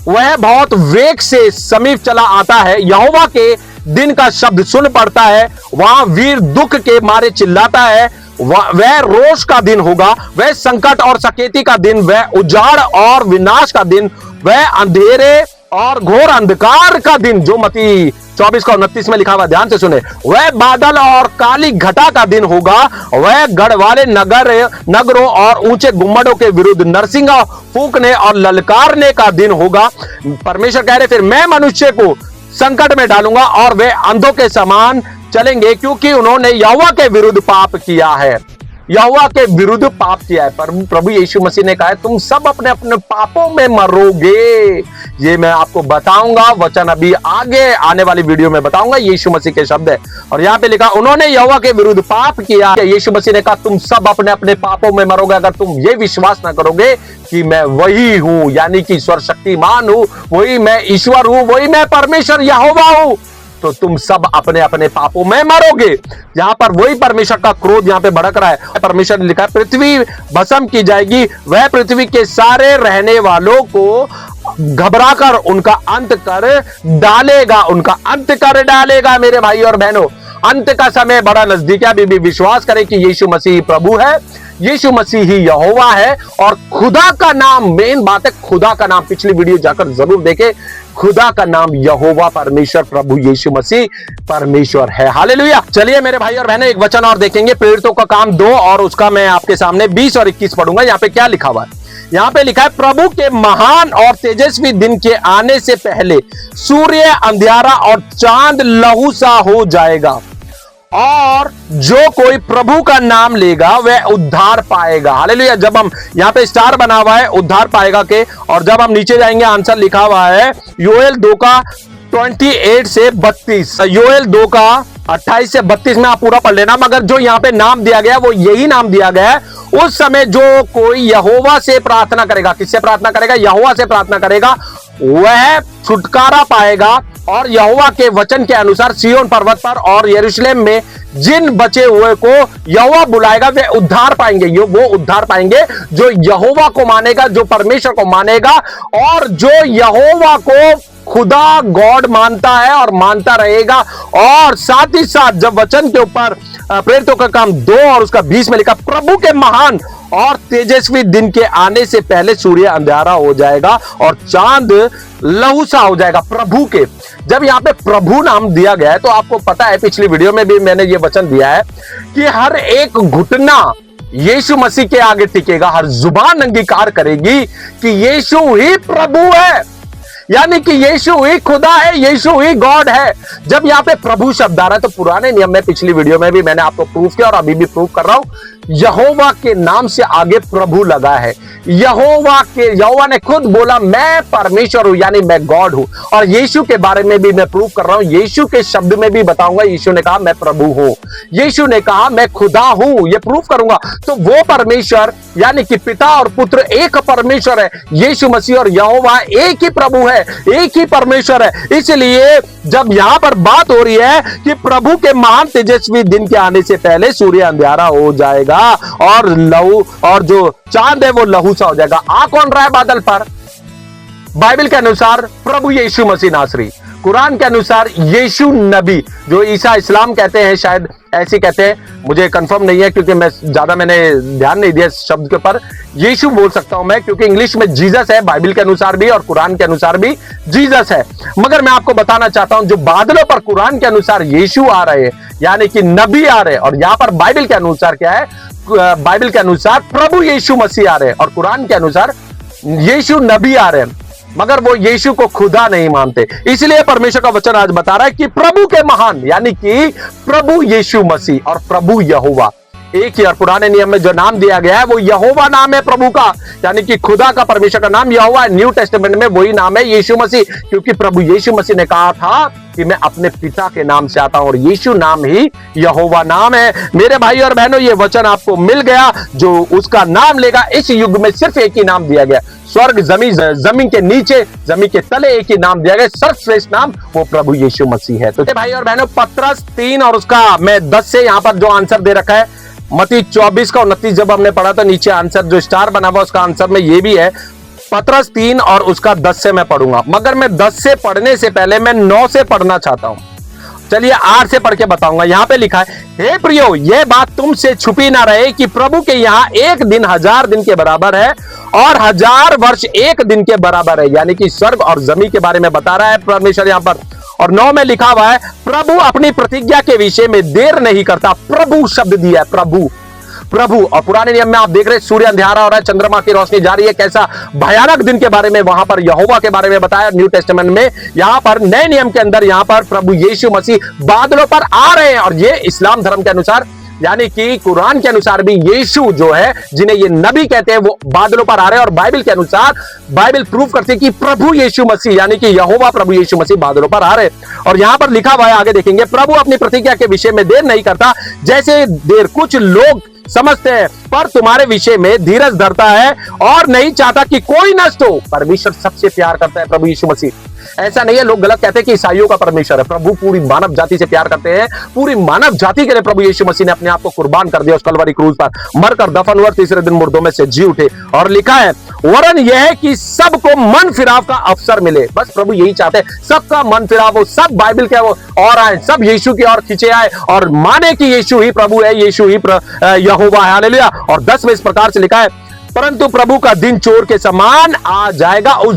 वह बहुत वेग से समीप चला आता है। यहोवा के दिन का शब्द सुन पड़ता है, वहां वीर दुख के मारे चिल्लाता है। वह रोष का दिन होगा, वह संकट और सकेती का दिन, वह उजाड़ और विनाश का दिन, वह अंधेरे और घोर अंधकार का दिन, जो मत्ती 24 का 29 में लिखा हुआ, ध्यान से सुने। वह बादल और काली घटा का दिन होगा, वह गढ़ वाले नगरों और ऊंचे गुम्बदों के विरुद्ध नरसिंगा फूंकने और ललकारने का दिन होगा। परमेश्वर कह रहे, फिर मैं मनुष्य को संकट में डालूंगा और वे अंधों के समान चलेंगे, क्योंकि उन्होंने यहोवा के विरुद्ध पाप किया है। यहोवा के विरुद्ध पाप किया है। पर प्रभु यीशु मसीह ने कहा है, तुम सब अपने अपने पापों में मरोगे। ये मैं आपको बताऊंगा, वचन अभी आगे आने वाली वीडियो में बताऊंगा, यीशु मसीह के शब्द है। और यहाँ पे लिखा, उन्होंने यहोवा के विरुद्ध पाप किया। यीशु मसीह ने कहा, तुम सब अपने अपने पापों में मरोगे अगर तुम ये विश्वास ना करोगे कि मैं वही हूं, यानी कि सर्वशक्तिमान हूं, वही मैं ईश्वर हूं, वही मैं परमेश्वर यहोवा हूं, तो तुम सब अपने अपने पापों में मरोगे। यहां पर वही परमेश्वर का क्रोध यहां पे भड़क रहा है। परमेश्वर ने लिखा, पृथ्वी भस्म की जाएगी, वह पृथ्वी के सारे रहने वालों को घबराकर उनका अंत कर डालेगा, उनका अंत कर डालेगा। मेरे भाई और बहनों, अंत का समय बड़ा नजदीक है। अभी भी विश्वास करें कि यीशु मसीह प्रभु है, यीशु मसीह ही यहोवा है। और खुदा का नाम, मेन बात है खुदा का नाम, पिछली वीडियो जाकर जरूर देखें। खुदा का नाम यहोवा परमेश्वर प्रभु यीशु मसीह परमेश्वर है। हालेलुया। चलिए मेरे भाई और बहनें, एक वचन और देखेंगे, प्रेरितों का काम 2, और उसका मैं आपके सामने 20 और 21 पढ़ूंगा। यहाँ पे क्या लिखा हुआ है, यहाँ पे लिखा है, प्रभु के महान और तेजस्वी दिन के आने से पहले सूर्य अंधियारा और चांद लहू सा हो जाएगा, और जो कोई प्रभु का नाम लेगा वह उद्धार पाएगा। हालेलुया। जब हम यहाँ पे स्टार बना हुआ है, उद्धार पाएगा के, और जब हम नीचे जाएंगे आंसर लिखा हुआ है योएल 2 का 28 से 32। योएल 2 का 28 से 32 में आप पूरा पढ़ लेना। मगर जो यहाँ पे नाम दिया गया वो यही नाम दिया गया है, उस समय जो कोई यहोवा से प्रार्थना करेगा, किससे प्रार्थना करेगा, यहोवा से प्रार्थना करेगा, वह छुटकारा पाएगा। और यहोवा के वचन के अनुसार सिय्योन पर्वत पर और यरूशलेम में जिन बचे हुए को यहोवा बुलाएगा वे उद्धार पाएंगे। वो उद्धार पाएंगे जो यहोवा को मानेगा, जो परमेश्वर को मानेगा, और जो यहोवा को खुदा गॉड मानता है और मानता रहेगा। और साथ ही साथ जब वचन के ऊपर प्रेरितों का काम 2 और उसका 20 में लिखा, प्रभु के महान और तेजस्वी दिन के आने से पहले सूर्य अंधियारा हो जाएगा और चांद लहू सा हो जाएगा। प्रभु के, जब यहाँ पे प्रभु नाम दिया गया है तो आपको पता है, पिछली वीडियो में भी मैंने ये वचन दिया है कि हर एक घुटना यीशु मसीह के आगे टिकेगा, हर जुबान अंगीकार करेगी कि यीशु ही प्रभु है। यानी कि यीशु ही खुदा है, यीशु ही गॉड है। जब यहाँ पे प्रभु शब्द आ रहा है तो पुराने नियम में पिछली वीडियो में भी मैंने आपको प्रूफ किया और अभी भी प्रूफ कर रहा हूं, यहोवा के नाम से आगे प्रभु लगा है। यहोवा ने खुद बोला मैं परमेश्वर हूं, यानी मैं गॉड हूं। और यीशु के बारे में भी मैं प्रूफ कर रहा हूं, यीशु के शब्द में भी बताऊंगा। यीशु ने कहा मैं प्रभु हूं, यीशु ने कहा मैं खुदा हूं, ये प्रूफ करूंगा। तो वो परमेश्वर यानी कि पिता और पुत्र एक परमेश्वर है, यीशु मसीह और यहोवा एक ही प्रभु है, एक ही परमेश्वर है। इसलिए जब यहां पर बात हो रही है कि प्रभु के महान तेजस्वी दिन के आने से पहले सूर्य अंधियारा हो जाएगा और लहू और जो चांद है वो लहू सा हो जाएगा। आ कौन रहा है बादल पर? बाइबल के अनुसार प्रभु यीशु मसीह नासरी, कुरान के अनुसार यीशु नबी, जो ईसा इस्लाम कहते हैं, शायद ऐसे कहते हैं, मुझे कंफर्म नहीं है क्योंकि मैंने ध्यान नहीं दिया इस शब्द के ऊपर। यीशु बोल सकता हूं मैं क्योंकि इंग्लिश में जीसस है, बाइबल के अनुसार भी और कुरान के अनुसार भी जीसस है। मगर मैं आपको बताना चाहता हूं जो बादलों पर कुरान के अनुसार यीशु आ रहे हैं यानी कि नबी आ रहे हैं, और यहां पर बाइबल के अनुसार क्या है, बाइबल के अनुसार प्रभु यीशु मसीह आ रहे हैं और कुरान के अनुसार यीशु नबी आ रहे हैं, मगर वो यीशु को खुदा नहीं मानते। इसलिए परमेश्वर का वचन आज बता रहा है कि प्रभु के महान यानी कि प्रभु यीशु मसीह और प्रभु यहोवा एक ही। और पुराने नियम में जो नाम दिया गया है वो यहोवा नाम है प्रभु का, यानी कि खुदा का, परमेश्वर का नाम यहोवा है। न्यू टेस्टामेंट में वही नाम है यीशु मसीह, क्योंकि प्रभु यीशु मसीह ने कहा था कि मैं अपने पिता के नाम से आता हूं और यीशु नाम ही यहोवा नाम है। मेरे भाई और बहनों, ये वचन आपको मिल गया, जो उसका नाम लेगा। इस युग में सिर्फ एक ही नाम दिया गया, स्वर्ग जमीन के नीचे, जमीन के तले एक ही नाम दिया गया, सर्वश्रेष्ठ नाम, वो प्रभु यीशु मसीह है। तो भाई और बहनों, पत्रस 3 और उसका मैं 10 से यहां पर जो आंसर दे रखा है, मत्ती 24 का 29 जब हमने पढ़ा तो नीचे आंसर जो स्टार बना हुआ उसका आंसर में ये भी है। पत्रस 3 और उसका 10 से मैं पढ़ूंगा, मगर मैं 10 से पढ़ने से पहले मैं 9 से पढ़ना चाहता हूं। चलिए 8 से पढ़ के बताऊंगा। यहां पे लिखा है, हे प्रियो, यह बात तुमसे छुपी ना रहे कि प्रभु के यहां एक दिन 1000 दिन के बराबर है और 1000 वर्ष एक दिन के बराबर है। यानी कि स्वर्ग और जमीन के बारे में बता रहा है परमेश्वर यहां पर। और 9 में लिखा हुआ है, प्रभु अपनी प्रतिज्ञा के विषय में देर नहीं करता। प्रभु शब्द दिया है, प्रभु प्रभु। और पुराने नियम में आप देख रहे हैं सूर्य अंधियारा हो रहा है, चंद्रमा की रोशनी जा रही है, कैसा भयानक दिन के बारे में वहां पर यहोवा के बारे में बताया न्यू टेस्टामेंट में। यहां पर नए नियम के अंदर यहां पर प्रभु यीशु मसीह बादलों पर आ रहे हैं। और ये इस्लाम धर्म के अनुसार यानी कि कुरान के अनुसार भी यीशु जो है, जिन्हें ये नबी कहते हैं, वो बादलों पर आ रहे हैं। और बाइबल के अनुसार बाइबल प्रूफ करती है कि प्रभु यीशु मसीह यानी कि यहोवा प्रभु यीशु मसीह बादलों पर आ रहे हैं। और यहां पर लिखा हुआ है, आगे देखेंगे, प्रभु अपनी प्रतिज्ञा के विषय में देर नहीं करता जैसे देर कुछ लोग समझते हैं, पर तुम्हारे विषय में धीरज धरता है और नहीं चाहता कि कोई नष्ट हो। परमेश्वर सबसे प्यार करता है प्रभु यीशु मसीह। ऐसा नहीं है, लोग गलत कहते हैं कि ईसाइयों का परमेश्वर है। प्रभु पूरी मानव जाति से प्यार करते हैं, पूरी मानव जाति के लिए प्रभु यीशु मसीह ने अपने आप को कुर्बान कर दिया उस कलवरी क्रूज पर, मरकर दफन हुआ, तीसरे दिन मुर्दों में से जी उठे। और लिखा है, वरन यह है कि सबको मन फिराव का अवसर मिले। बस प्रभु यही चाहते हैं, सबका मन फिराव हो, सब बाइबल के वो और आए, सब यीशु की ओर खींचे आए और माने कि यीशु ही प्रभु है, यीशु ही यहोवा है। हालेलुया। और 10 में इस प्रकार से लिखा है, परंतु प्रभु का दिन चोर के समान आ जाएगा। उस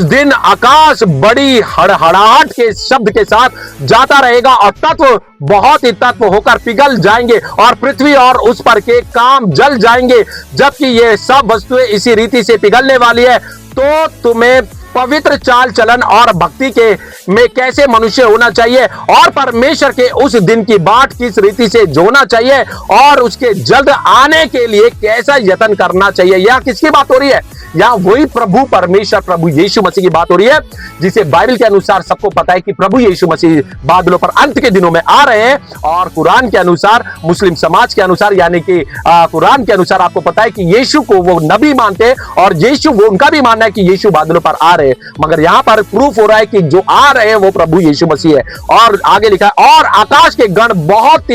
दिन आकाश बड़ी हड़हड़ाहट के शब्द के साथ जाता रहेगा और तत्व बहुत ही तत्व होकर पिघल जाएंगे और पृथ्वी और उस पर के काम जल जाएंगे। जबकि ये सब वस्तुएं इसी रीति से पिघलने वाली है, तो तुम्हें पवित्र चाल चलन और भक्ति के में कैसे मनुष्य होना चाहिए और परमेश्वर के उस दिन की बाट किस रीति से जोना चाहिए और उसके जल्द आने के लिए कैसा यत्न करना चाहिए। यह किसकी बात हो रही है? यहाँ वही प्रभु परमेश्वर प्रभु यीशु मसीह की बात हो रही है, जिसे बाइबल के अनुसार सबको पता है कि प्रभु यीशु मसीह बादलों पर अंत के दिनों में आ रहे हैं। और कुरान के अनुसार, मुस्लिम समाज के अनुसार यानी कि कुरान के अनुसार आपको पता है कि यीशु को वो नबी मानते हैं और यीशु वो उनका भी मानना है कि यीशु बादलों पर आ रहे हैं। मगर यहाँ पर प्रूफ हो रहा है कि जो आ रहे हैं वो प्रभु यीशु मसीह है। और आगे लिखा है, और आकाश के गण बहुत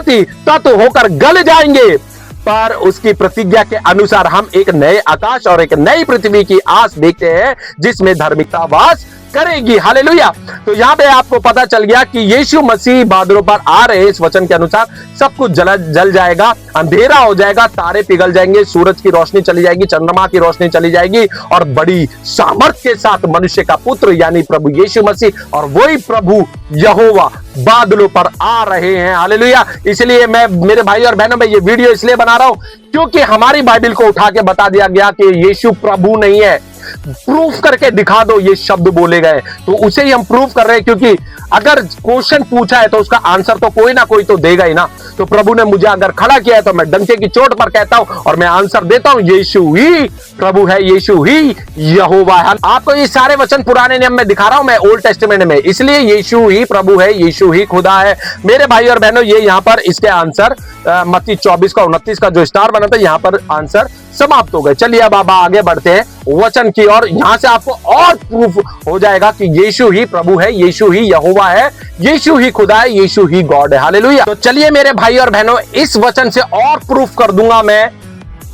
ही तत्व होकर गल जाएंगे, पर उसकी प्रतिज्ञा के अनुसार हम एक नए आकाश और एक नई पृथ्वी की आस देखते हैं जिसमें धार्मिकता वास करेगी। हालेलुया। तो यहाँ पे आपको पता चल गया कि यीशु मसीह बादलों पर आ रहे हैं। इस वचन के अनुसार सब कुछ जल जाएगा, अंधेरा हो जाएगा, तारे पिघल जाएंगे, सूरज की रोशनी चली जाएगी, चंद्रमा की रोशनी चली जाएगी और बड़ी सामर्थ्य के साथ मनुष्य का पुत्र यानी प्रभु यीशु मसीह और वही प्रभु यहोवा बादलों पर आ रहे हैं। हालेलुया। इसलिए मैं मेरे भाई और बहनों में ये वीडियो इसलिए बना रहा हूं क्योंकि हमारी बाइबल को उठा के बता दिया गया कि यीशु प्रभु नहीं है। प्रूफ करके दिखा दो ये शब्द बोले गए, तो उसे ही हम प्रूफ कर रहे हैं, क्योंकि अगर क्वेश्चन पूछा है तो उसका आंसर तो कोई ना कोई तो देगा ही ना। तो प्रभु ने मुझे अगर खड़ा किया है तो मैं डंके की चोट पर कहता हूं और मैं आंसर देता हूं, यीशु ही प्रभु है, यीशु ही यहोवा है। आपको ये सारे वचन पुराने नियम में दिखा रहा हूं मैं, ओल्ड टेस्टामेंट में, इसलिए यीशु ही प्रभु है, यीशु ही खुदा है। मेरे भाई और बहनों, ये यहां पर इसके आंसर मत्ती 24 का 29 का जो स्टार बना था, यहां पर आंसर समाप्त हो गए। चलिए अब आप आगे बढ़ते हैं वचन की ओर। यहां से आपको और प्रूफ हो जाएगा कि यीशु ही प्रभु है, यीशु ही यहोवा है, यीशु ही खुदा है, यीशु ही गॉड है। हालेलुया। तो चलिए मेरे भाई और बहनों, इस वचन से और प्रूफ कर दूंगा मैं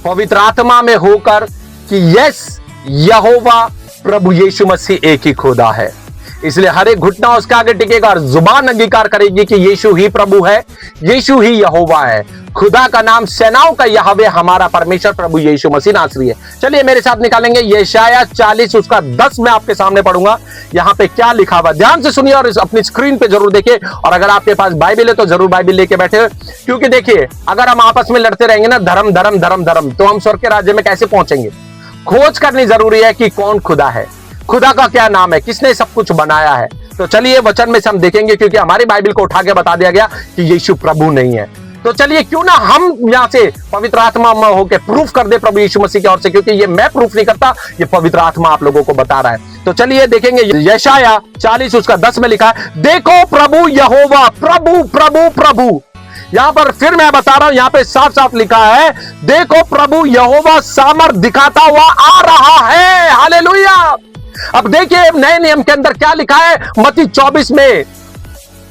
पवित्र आत्मा में होकर कि यस, यहोवा प्रभु यीशु मसीह एक ही खुदा है। इसलिए हर एक घुटना उसके आगे टिकेगा और जुबान अंगीकार करेगी कि यीशु ही प्रभु है, यीशु ही यहोवा है। खुदा का नाम सेनाओं का यहोवा हमारा परमेश्वर प्रभु यीशु मसीह नासरी है। चलिए मेरे साथ निकालेंगे यशायाह 40 उसका 10 मैं आपके सामने पढ़ूंगा। यहाँ पे क्या लिखा हुआ ध्यान से सुनिए और अपनी स्क्रीन पे जरूर देखिए, और अगर आपके पास बाइबल है तो जरूर बाइबल लेके बैठे, क्योंकि देखिए अगर हम आपस में लड़ते रहेंगे ना धर्म धर्म धर्म धर्म, तो हम स्वर्ग के राज्य में कैसे पहुंचेंगे। खोज करनी जरूरी है कि कौन खुदा है, खुदा का क्या नाम है, किसने सब कुछ बनाया है। तो चलिए वचन में से हम देखेंगे, क्योंकि हमारी बाइबल को उठा के बता दिया गया कि यीशु प्रभु नहीं है। तो चलिए क्यों ना हम यहां से पवित्र आत्मा में होकर प्रूफ कर दे प्रभु यीशु मसीह की ओर से, क्योंकि ये मैं प्रूफ नहीं करता, ये पवित्र आत्मा आप लोगों को बता रहा है। तो चलिए देखेंगे यशायाह 40 उसका 10 में लिखा है, देखो प्रभु यहोवा, प्रभु प्रभु प्रभु। यहां पर फिर मैं बता रहा हूं, यहां पे साफ साफ लिखा है, देखो प्रभु यहोवा सामर्थ दिखाता हुआ आ रहा है। हालेलुया। अब देखिए नए नियम के अंदर क्या लिखा है मत्ती 24 में,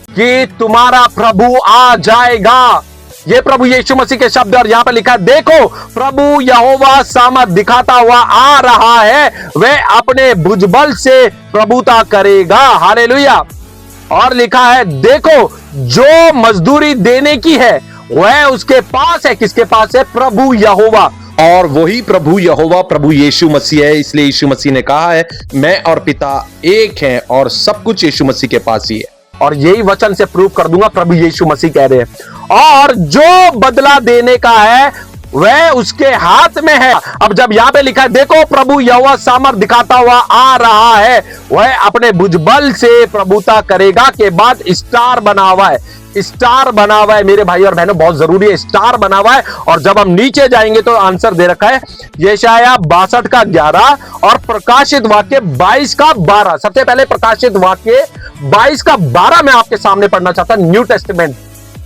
कि तुम्हारा प्रभु आ जाएगा। ये प्रभु यीशु मसीह के शब्द, और यहां पर लिखा है, देखो प्रभु यहोवा सामर्थ दिखाता हुआ आ रहा है, वह अपने भुजबल से प्रभुता करेगा। हालेलुया। और लिखा है, देखो जो मजदूरी देने की है वह उसके पास है। किसके पास है? प्रभु यहोवा। और वही प्रभु यहोवा प्रभु यीशु मसीह है। इसलिए यीशु मसीह ने कहा है, मैं और पिता एक हैं, और सब कुछ यीशु मसीह के पास ही है। और यही वचन से प्रूव कर दूंगा, प्रभु यीशु मसीह कह रहे हैं, और जो बदला देने का है वह उसके हाथ में है। अब जब यहां पे लिखा है, देखो प्रभु यहोवा सामर्थ दिखाता हुआ आ रहा है, वह अपने भुजबल से प्रभुता करेगा, के बाद स्टार बना हुआ है। स्टार बना हुआ है मेरे भाई और बहनों, बहुत जरूरी है, स्टार बना हुआ है। और जब हम नीचे जाएंगे तो आंसर दे रखा है यशायाह 62 का 11 और प्रकाशित वाक्य 22 का 12। सबसे पहले प्रकाशित वाक्य 22 का 12 मैं आपके सामने पढ़ना चाहता हूं। न्यू टेस्टामेंट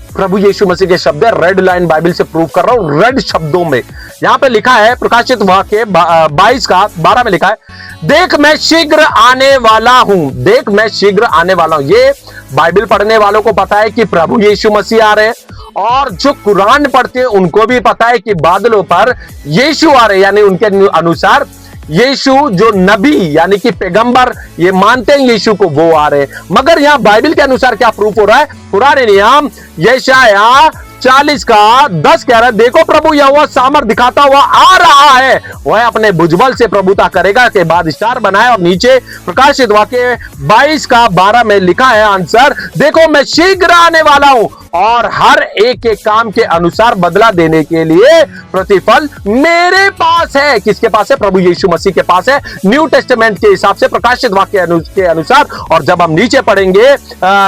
प्रभु यीशु मसीह के शब्द है, रेड लाइन बाइबल से प्रूव कर रहा हूं रेड शब्दों में। यहां पे लिखा है प्रकाशित वाक्य 22 का 12 में लिखा है, देख मैं शीघ्र आने वाला हूं। देख मैं शीघ्र आने वाला हूं। ये बाइबल पढ़ने वालों को पता है कि प्रभु यीशु मसीह आ रहे हैं, और जो कुरान पढ़ते हैं उनको भी पता है कि बादलों पर यीशु आ रहे हैं, यानी उनके अनुसार यीशु जो नबी यानी कि पैगंबर ये मानते हैं यीशु को, वो आ रहे हैं। मगर यहां बाइबल के अनुसार क्या प्रूफ हो रहा है? पुराने नियम यशायाह 40 का 10 कह रहा है, देखो प्रभु यहोवा सामर्थ दिखाता हुआ आ रहा है, वह अपने भुजबल से प्रभुता करेगा, के बाद स्टार बनाए। और नीचे प्रकाशित वाक्य 22 का 12 में लिखा है आंसर, देखो मैं शीघ्र आने वाला हूं, और हर एक के काम के अनुसार बदला देने के लिए प्रतिफल मेरे पास है। किसके पास है? प्रभु यीशु मसीह के पास है, न्यू टेस्टामेंट के हिसाब से, प्रकाशित वाक्य के अनुसार। और जब हम नीचे पढ़ेंगे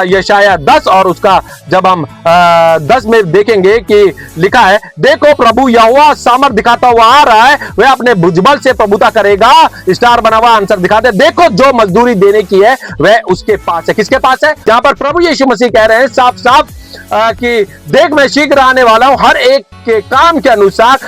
यशायाह 10 और उसका जब हम 10 में देखेंगे कि लिखा है, देखो प्रभु यहोवा सामर्थ दिखाता हुआ आ रहा है, वह अपने भुजबल से प्रभुता करेगा। स्टार बना हुआ आंसर दिखाते, देखो जो मजदूरी देने की है वह उसके पास है। किसके पास है? यहां पर प्रभु यीशु मसीह कह रहे हैं साफ साफ कि देख मैं शीघ्र आने वाला हूं, हर एक के काम के अनुसार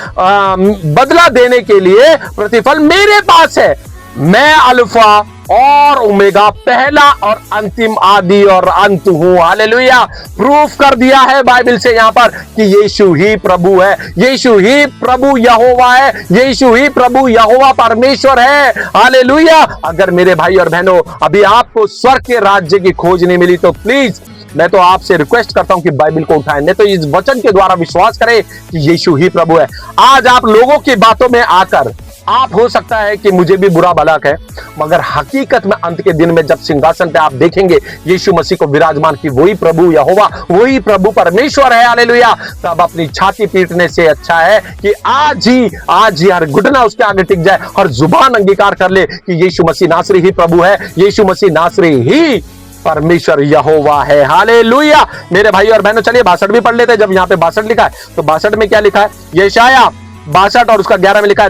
बदला देने के लिए प्रतिफल मेरे पास है। मैं अल्फा और ओमेगा, पहला और अंतिम, आदि और अंत हूं। हालेलुया। प्रूफ कर दिया है बाइबल से यहां पर कि यीशु ही प्रभु है, यीशु ही प्रभु यहोवा है, यीशु ही प्रभु यहोवा परमेश्वर है। हालेलुया। अगर मेरे भाई और बहनों अभी आपको स्वर्ग के राज्य की खोज नहीं मिली तो प्लीज मैं तो आपसे रिक्वेस्ट करता हूं कि बाइबल को उठाएं, नहीं तो इस वचन के द्वारा विश्वास करें कि यीशु ही प्रभु है। आज आप लोगों की बातों में आकर आप हो सकता है कि मुझे भी बुरा भला है, मगर हकीकत में अंत के दिन में जब सिंहासन पे आप देखेंगे यीशु मसीह को विराजमान की वही प्रभु यहोवा, वही प्रभु परमेश्वर है, हालेलुया, तब अपनी छाती पीटने से अच्छा है कि आज ही हर घुटना उसके आगे टिक जाए और जुबान अंगीकार कर ले कि यीशु मसीह नासरी ही प्रभु है, यीशु मसीह नासरी ही परमेश्वर यहोवा है, हालेलुया। मेरे भाई और बहनों, चलिए 62 भी पढ़ लेते हैं। जब यहाँ पे 62 लिखा है तो 62 में क्या लिखा है? यशाया 62 और उसका 11 में लिखा है,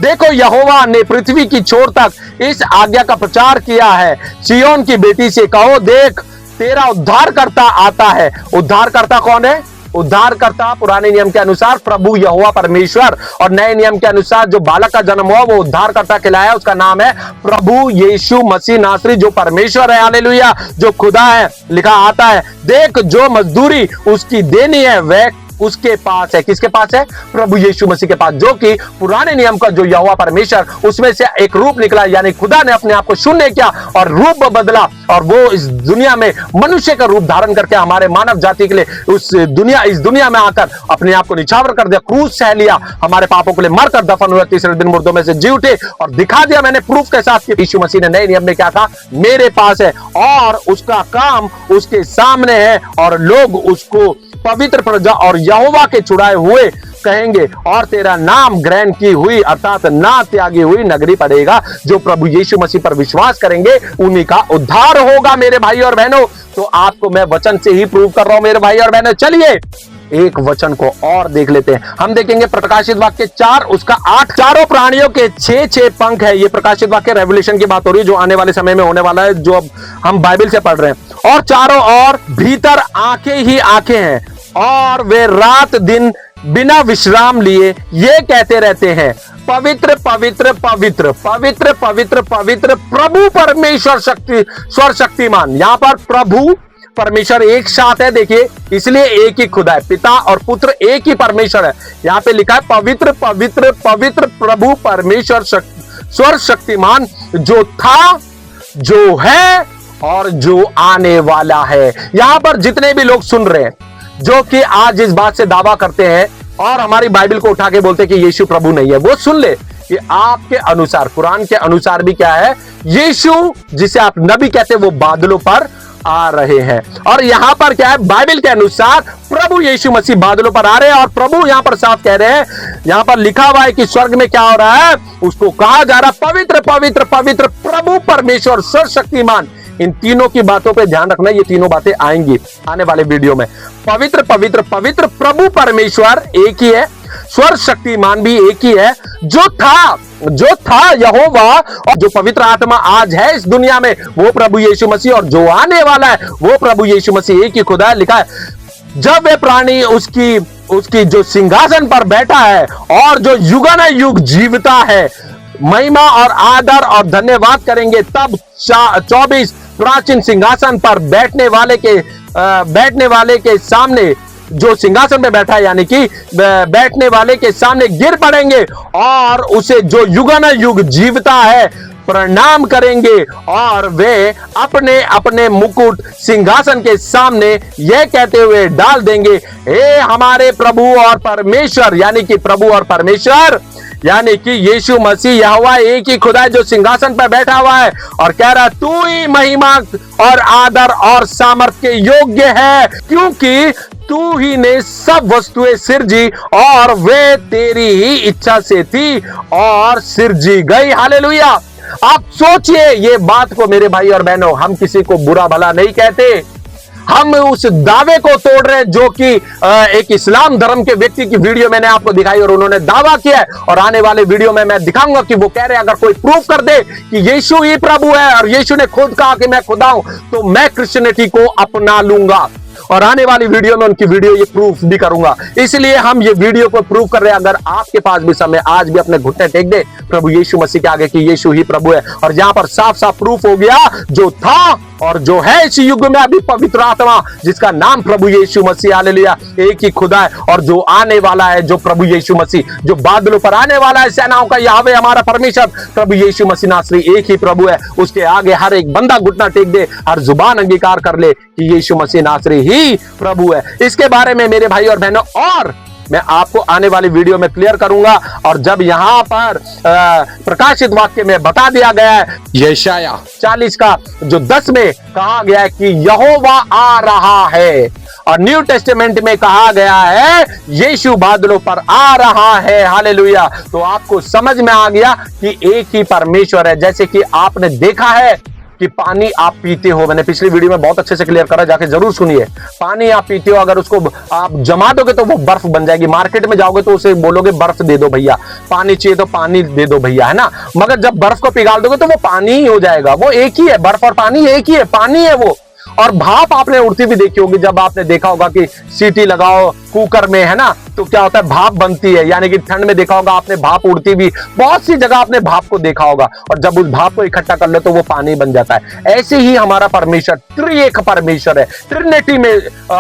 देखो यहोवा ने पृथ्वी की छोर तक इस आज्ञा का प्रचार किया है, सिय्योन की बेटी से कहो, देख तेरा उद्धारकर्ता आता है। उद्धारकर्ता कौन है? उद्धारकर्ता पुराने नियम के अनुसार प्रभु यहोवा परमेश्वर, और नए नियम के अनुसार जो बालक का जन्म हुआ वो उद्धारकर्ता कहलाया, उसका नाम है प्रभु यीशु मसीह नासरी, जो परमेश्वर है, हालेलुया, जो खुदा है। लिखा आता है, देख जो मजदूरी उसकी देनी है वह उसके पास है। किसके पास है? प्रभु यीशु मसीह के पास, जो कि पुराने नियम का जो यहोवा परमेश्वर, उसमें से एक रूप निकला, यानी खुदा ने अपने आप को शून्य किया और रूप बदला, और वो इस दुनिया में मनुष्य का रूप धारण करके हमारे मानव जाति के लिए इस दुनिया में आकर अपने आप को निछावर कर दिया, क्रूस सह लिया, हमारे पापों के लिए मरकर दफन हुआ, तीसरे दिन मुर्दों में से जी उठे और दिखा दिया मैंने प्रूफ के साथ कि यीशु मसीह ने नए नियम में क्या कहा, मेरे पास है और उसका काम उसके सामने है, और लोग उसको पवित्र प्रजा और यहोवा के छुड़ाए हुए कहेंगे, और तेरा नाम ग्रहण की हुई अर्थात ना त्यागी हुई नगरी पड़ेगा। जो प्रभु यीशु मसीह पर विश्वास करेंगे उन्हीं का उद्धार होगा। मेरे भाई और बहनों, तो आपको मैं वचन से ही प्रूव कर रहा हूं मेरे भाई और बहनों। चलिए एक वचन को और देख लेते हैं। हम देखेंगे प्रकाशित वाक्य 4 उसका 8, चारों प्राणियों के 6 पंख है। ये प्रकाशित वाक्य रेवोल्यूशन की बात हो रही है, जो आने वाले समय में होने वाला है, जो अब हम बाइबल से पढ़ रहे हैं। और चारों ओर भीतर आंखें ही आंखें हैं, और वे रात दिन बिना विश्राम लिए ये कहते रहते हैं, पवित्र पवित्र पवित्र पवित्र पवित्र पवित्र प्रभु परमेश्वर शक्तिमान। यहां पर प्रभु परमेश्वर एक साथ है, देखिए, इसलिए एक ही खुदा है, पिता और पुत्र एक ही परमेश्वर है। यहां पे लिखा है पवित्र पवित्र पवित्र प्रभु परमेश्वर सर्वशक्तिमान, जो था, जो है और जो आने वाला है। यहां पर जितने भी लोग सुन रहे हैं जो कि आज इस बात से दावा करते हैं और हमारी बाइबल को उठा के बोलते हैं कि यीशु प्रभु नहीं है, वो सुन ले कि आपके अनुसार, कुरान के अनुसार भी क्या है, यीशु जिसे आप नबी कहते हैं वो बादलों पर आ रहे हैं। और यहां पर क्या है, बाइबल के अनुसार प्रभु यीशु मसीह बादलों पर आ रहे हैं, और प्रभु यहां पर साफ कह रहे हैं, यहां पर लिखा हुआ है कि स्वर्ग में क्या हो रहा है, उसको कहा जा रहा है पवित्र पवित्र पवित्र प्रभु परमेश्वर सर्वशक्तिमान। इन तीनों की बातों पे ध्यान रखना, ये तीनों बातें आएंगी आने वाले वीडियो में। पवित्र पवित्र पवित्र प्रभु परमेश्वर एक ही है, सर्वशक्तिमान भी एक ही है, जो था यहोवा, और जो पवित्र आत्मा आज है इस दुनिया में वो प्रभु यीशु मसीह, और जो आने वाला है वो प्रभु यीशु मसीह, एक ही खुदा है। लिखा है, जब वे प्राणी उसकी जो सिंहासन पर बैठा है और जो युगानुयुग जीवता है, महिमा और आदर और धन्यवाद करेंगे, तब 24 प्राचीन सिंहासन पर बैठने वाले के सामने, जो सिंहासन में बैठा है यानी कि बैठने वाले के सामने गिर पड़ेंगे और उसे जो युगानुयुग जीवता है प्रणाम करेंगे, और वे अपने अपने मुकुट सिंहासन के सामने यह कहते हुए डाल देंगे, हे हमारे प्रभु और परमेश्वर, यानी कि प्रभु और परमेश्वर यानी कि यीशु मसीह यहोवा एक ही खुदा है जो सिंहासन पर बैठा हुआ है, और कह रहा है, तू ही महिमा और आदर और सामर्थ्य के योग्य है, क्योंकि तू ही ने सब वस्तुएं सिरजी और वे तेरी ही इच्छा से थी और सिरजी गई। हालेलुया। आप सोचिए ये बात को मेरे भाई और बहनों, हम किसी को बुरा भला नहीं कहते, हम उस दावे को तोड़ रहे हैं जो कि एक इस्लाम धर्म के व्यक्ति की वीडियो मैंने आपको दिखाई और उन्होंने दावा किया है, और आने वाले वीडियो में मैं दिखाऊंगा कि वो कह रहे हैं अगर कोई प्रूफ कर दे कि यीशु ही प्रभु है और यीशु ने खुद कहा कि मैं खुदा हूं, तो मैं क्रिश्चियनिटी को अपना लूंगा, और आने वाली वीडियो में उनकी वीडियो ये प्रूफ भी करूंगा। इसलिए हम ये वीडियो को प्रूफ कर रहे हैं। अगर आपके पास भी समय, आज भी अपने घुटने टेक दे प्रभु यीशु मसीह के आगे कि यीशु ही प्रभु है, और यहां पर साफ साफ प्रूफ हो गया, जो था और जो है इस युग में अभी पवित्र आत्मा, जिसका नाम प्रभु यीशु मसीह, हालेलुया, एक ही खुदा है, और जो आने वाला है जो प्रभु यीशु मसीह, जो बादलों पर आने वाला है, सेनाओं का यहोवा हमारा परमेश्वर प्रभु यीशु मसीह नासरी एक ही प्रभु है। उसके आगे हर एक बंदा घुटना टेक दे, हर जुबान अंगीकार कर ले कि यीशु मसीह नासरी ही प्रभु है। इसके बारे में मेरे भाई और बहनों और मैं आपको आने वाली वीडियो में क्लियर करूंगा। और जब यहां पर प्रकाशित वाक्य में बता दिया गया है यशाया 40 का जो 10 में कहा गया है कि यहोवा आ रहा है, और न्यू टेस्टामेंट में कहा गया है यीशु बादलों पर आ रहा है, हालेलुया, तो आपको समझ में आ गया कि एक ही परमेश्वर है। जैसे कि आपने देखा है कि पानी आप पीते हो, मैंने पिछली वीडियो में बहुत अच्छे से क्लियर करा, जाके जरूर सुनिए। पानी आप पीते हो, अगर उसको आप जमा दोगे तो वो बर्फ बन जाएगी। मार्केट में जाओगे तो उसे बोलोगे बर्फ दे दो भैया, पानी चाहिए तो पानी दे दो भैया, है ना। मगर जब बर्फ को पिघाल दोगे तो वो पानी ही हो जाएगा। वो एक ही है, बर्फ और पानी एक ही है, पानी है वो। और भाप आपने उड़ती भी देखी होगी, जब आपने देखा होगा कि सीटी लगाओ कुकर में, है ना, तो क्या होता है, भाप बनती है। यानी कि ठंड में देखा होगा आपने भाप उड़ती भी, बहुत सी जगह आपने भाप को देखा होगा, और जब उस भाप को इकट्ठा कर लो तो वो पानी बन जाता है। ऐसे ही हमारा परमेश्वर त्रिएक परमेश्वर है, ट्रिनिटी में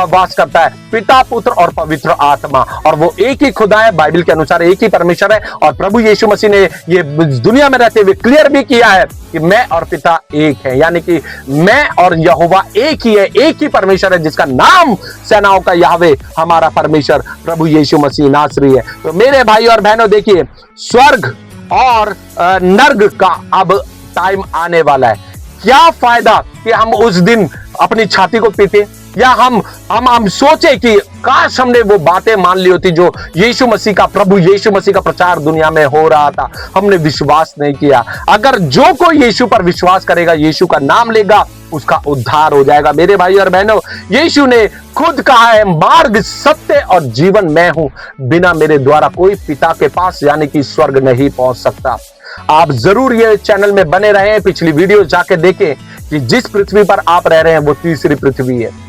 वास करता है, पिता, पुत्र और पवित्र आत्मा, और वो एक ही खुदा है। बाइबल के अनुसार एक ही परमेश्वर है। और प्रभु यीशु मसीह ने ये दुनिया में रहते हुए क्लियर भी किया है कि मैं और पिता एक है, यानी कि मैं और यहोवा एक ही है, एक ही परमेश्वर है, जिसका नाम सेनाओं का यहोवे हमारा परमेश्वर प्रभु यीशु मसीह नासरी है। तो मेरे भाई और बहनों, देखिए, स्वर्ग और नर्क का अब टाइम आने वाला है। क्या फायदा कि हम उस दिन अपनी छाती को पीते, या हम सोचे कि काश हमने वो बातें मान ली होती जो यीशु मसीह का, प्रभु यीशु मसीह का प्रचार दुनिया में हो रहा था, हमने विश्वास नहीं किया। अगर जो कोई यीशु पर विश्वास करेगा, यीशु का नाम लेगा, उसका उद्धार हो जाएगा। मेरे भाई और बहनों, यीशु ने खुद कहा है, मार्ग, सत्य और जीवन मैं हूं, बिना मेरे द्वारा कोई पिता के पास यानी कि स्वर्ग नहीं पहुंच सकता। आप जरूर ये चैनल में बने रहें, पिछली वीडियो जाके देखें कि जिस पृथ्वी पर आप रह रहे हैं वो तीसरी पृथ्वी है।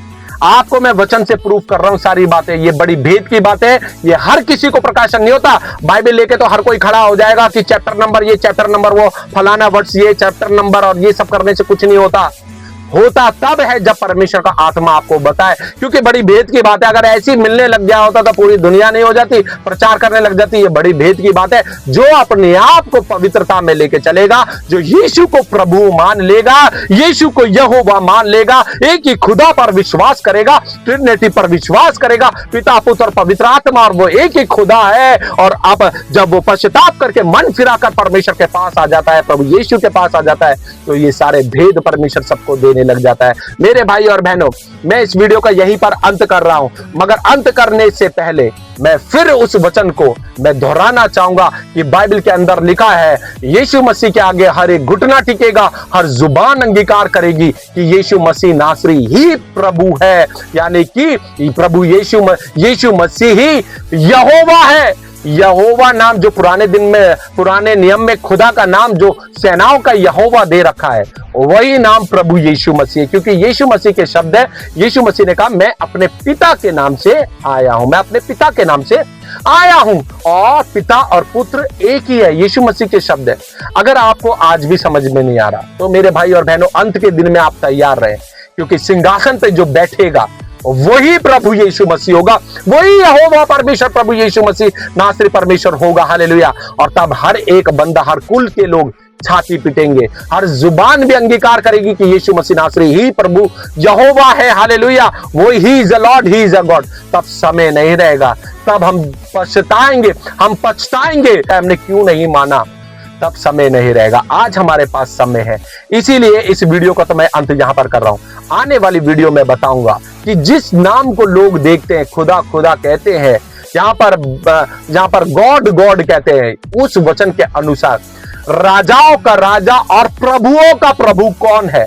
आपको मैं वचन से प्रूफ कर रहा हूं सारी बातें, ये बड़ी भेद की बात है, ये हर किसी को प्रकाशन नहीं होता। बाइबल लेके तो हर कोई खड़ा हो जाएगा कि चैप्टर नंबर ये, चैप्टर नंबर वो, फलाना वर्ष ये, चैप्टर नंबर, और ये सब करने से कुछ नहीं होता। होता तब है जब परमेश्वर का आत्मा आपको बताए, क्योंकि बड़ी भेद की बात है। अगर ऐसी मिलने लग गया होता तो पूरी दुनिया नहीं हो जाती, प्रचार करने लग जाती। ये बड़ी भेद की बात है। जो अपने आप को पवित्रता में लेके चलेगा, जो यीशु को प्रभु मान लेगा, यीशु को यहोवा मान लेगा, एक ही खुदा पर विश्वास करेगा, ट्रिनिटी पर विश्वास करेगा, पिता, पुत्र और पवित्र आत्मा, और वो एक ही खुदा है। और अब जब वो पश्चाताप करके मन फिराकर परमेश्वर के पास आ जाता है, प्रभु यीशु के पास आ जाता है, तो ये सारे भेद परमेश्वर सबको देने लग जाता है। मेरे भाई और बहनों, मैं इस वीडियो का यहीं पर अंत कर रहा हूं, मगर अंत करने से पहले मैं फिर उस वचन को मैं दोहराना चाहूंगा कि बाइबल के अंदर लिखा है, यीशु मसीह के आगे हर एक घुटना टिकेगा, हर जुबान अंगीकार करेगी कि यीशु मसीह नासरी ही प्रभु है, यानी कि प्रभु यीशु मसीह ही यहोवा है। यहोवा नाम जो पुराने नियम में खुदा का नाम जो सेनाओं का यहोवा दे रखा है, वही नाम प्रभु यीशु मसीह है, क्योंकि यीशु मसीह के शब्द है। यीशु मसीह ने कहा, मैं अपने पिता के नाम से आया हूं, मैं अपने पिता के नाम से आया हूं, और पिता और पुत्र एक ही है। यीशु मसीह के शब्द है। अगर आपको आज भी समझ में नहीं आ रहा, तो मेरे भाई और बहनों, अंत के दिन में आप तैयार रहें, क्योंकि सिंहासन पे जो बैठेगा वही प्रभु यीशु मसीह होगा, वही यहोवा परमेश्वर प्रभु यीशु मसीह नासरी परमेश्वर होगा, हालेलुया। और तब हर एक बंदा, हर कुल के लोग छाती पीटेंगे, हर जुबान भी अंगीकार करेगी कि यीशु मसीह नासरी ही प्रभु यहोवा है, हालेलुया। वो he is a Lord, he is a God. तब समय नहीं रहेगा, तब हम पछताएंगे हमने क्यों नहीं माना, तब समय नहीं रहेगा। आज हमारे पास समय है, इसीलिए इस वीडियो का तो मैं अंत यहां पर कर रहा हूं। आने वाली वीडियो में बताऊंगा कि जिस नाम को लोग देखते हैं, खुदा खुदा कहते हैं, जहां पर गॉड गॉड कहते हैं, उस वचन के अनुसार राजाओं का राजा और प्रभुओं का प्रभु कौन है,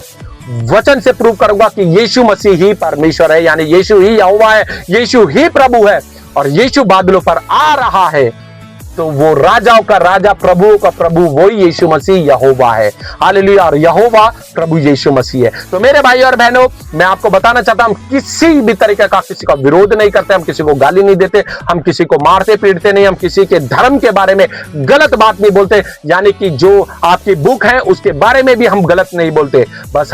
वचन से प्रूव करूंगा कि यीशु मसीह ही परमेश्वर है, यानी यीशु ही यहोवा है, यीशु ही प्रभु है, और यीशु बादलों पर आ रहा है। तो वो राजाओं का राजा, प्रभुओं का प्रभु, वही यीशु मसीह यहोवा है, हालेलुया। और यहोवा प्रभु यीशु मसीह है। तो मेरे भाई और बहनों, मैं आपको बताना चाहता हूं, किसी भी तरीके का किसी का विरोध नहीं करते, हम किसी को गाली नहीं देते, हम किसी को मारते पीटते नहीं, हम किसी के धर्म के बारे में गलत बात नहीं बोलते, यानी कि जो आपकी बुक है उसके बारे में भी हम गलत नहीं बोलते। बस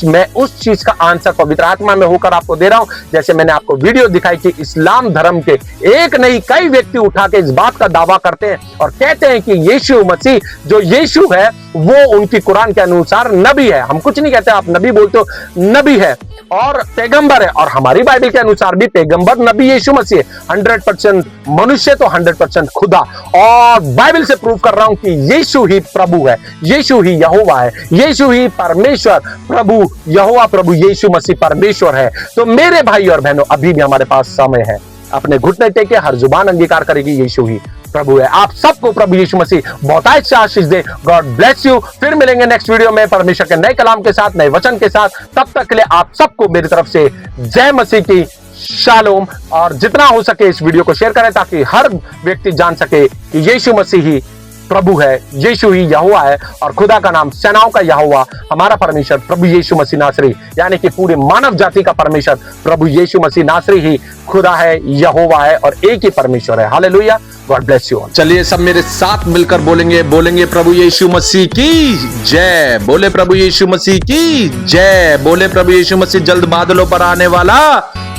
मैं उस चीज का आंसर पवित्र आत्मा में होकर आपको दे रहा हूं। जैसे मैंने आपको वीडियो दिखाई कि इस्लाम धर्म के एक नहीं कई व्यक्ति उठा के इस बात का दावा करते हैं और कहते हैं कि यीशु मसीह जो यीशु है वो उनकी कुरान के अनुसार नबी है। हम कुछ नहीं कहते, आप नबी बोलते हो, नबी है। और पैगंबर है, और हमारी बाइबल के अनुसार भी पैगंबर नबी यीशु मसीह 100% मनुष्य तो 100% खुदा। और बाइबल से प्रूव कर रहा हूं कि यीशु ही प्रभु है, यीशु ही यहोवा है, यीशु ही परमेश्वर प्रभु यहोवा प्रभु यीशु मसीह परमेश्वर है। तो मेरे भाई और बहनों, अभी भी हमारे पास समय है, अपने घुटने टेके, हर जुबान अंगीकार करेगी यीशु ही प्रभु है। आप सबको प्रभु यीशु मसीह बहुतायत से आशीष दे। God bless you. फिर मिलेंगे नेक्स्ट वीडियो में परमेश्वर के नए कलाम के साथ, नए वचन के साथ। तब तक के लिए आप सबको मेरी तरफ से जय मसीह की शालोम। और जितना हो सके इस वीडियो को शेयर करें ताकि हर व्यक्ति जान सके कि यीशु मसीह ही प्रभु है, यीशु ही यहोवा है, और खुदा का नाम सेनाओं का यहोवा हमारा परमेश्वर प्रभु यीशु मसीह नासरी, यानी कि पूरे मानव जाति का परमेश्वर प्रभु यीशु मसीह नासरी ही खुदा है, यहोवा है, और एक ही परमेश्वर है। हालेलुया। God bless you. चलिए सब मेरे साथ मिलकर बोलेंगे प्रभु यीशु मसीह की जय। बोले प्रभु यीशु मसीह की जय। बोले प्रभु यीशु मसीह जल्द बादलों पर आने वाला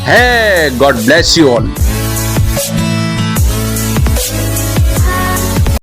है। God bless you all.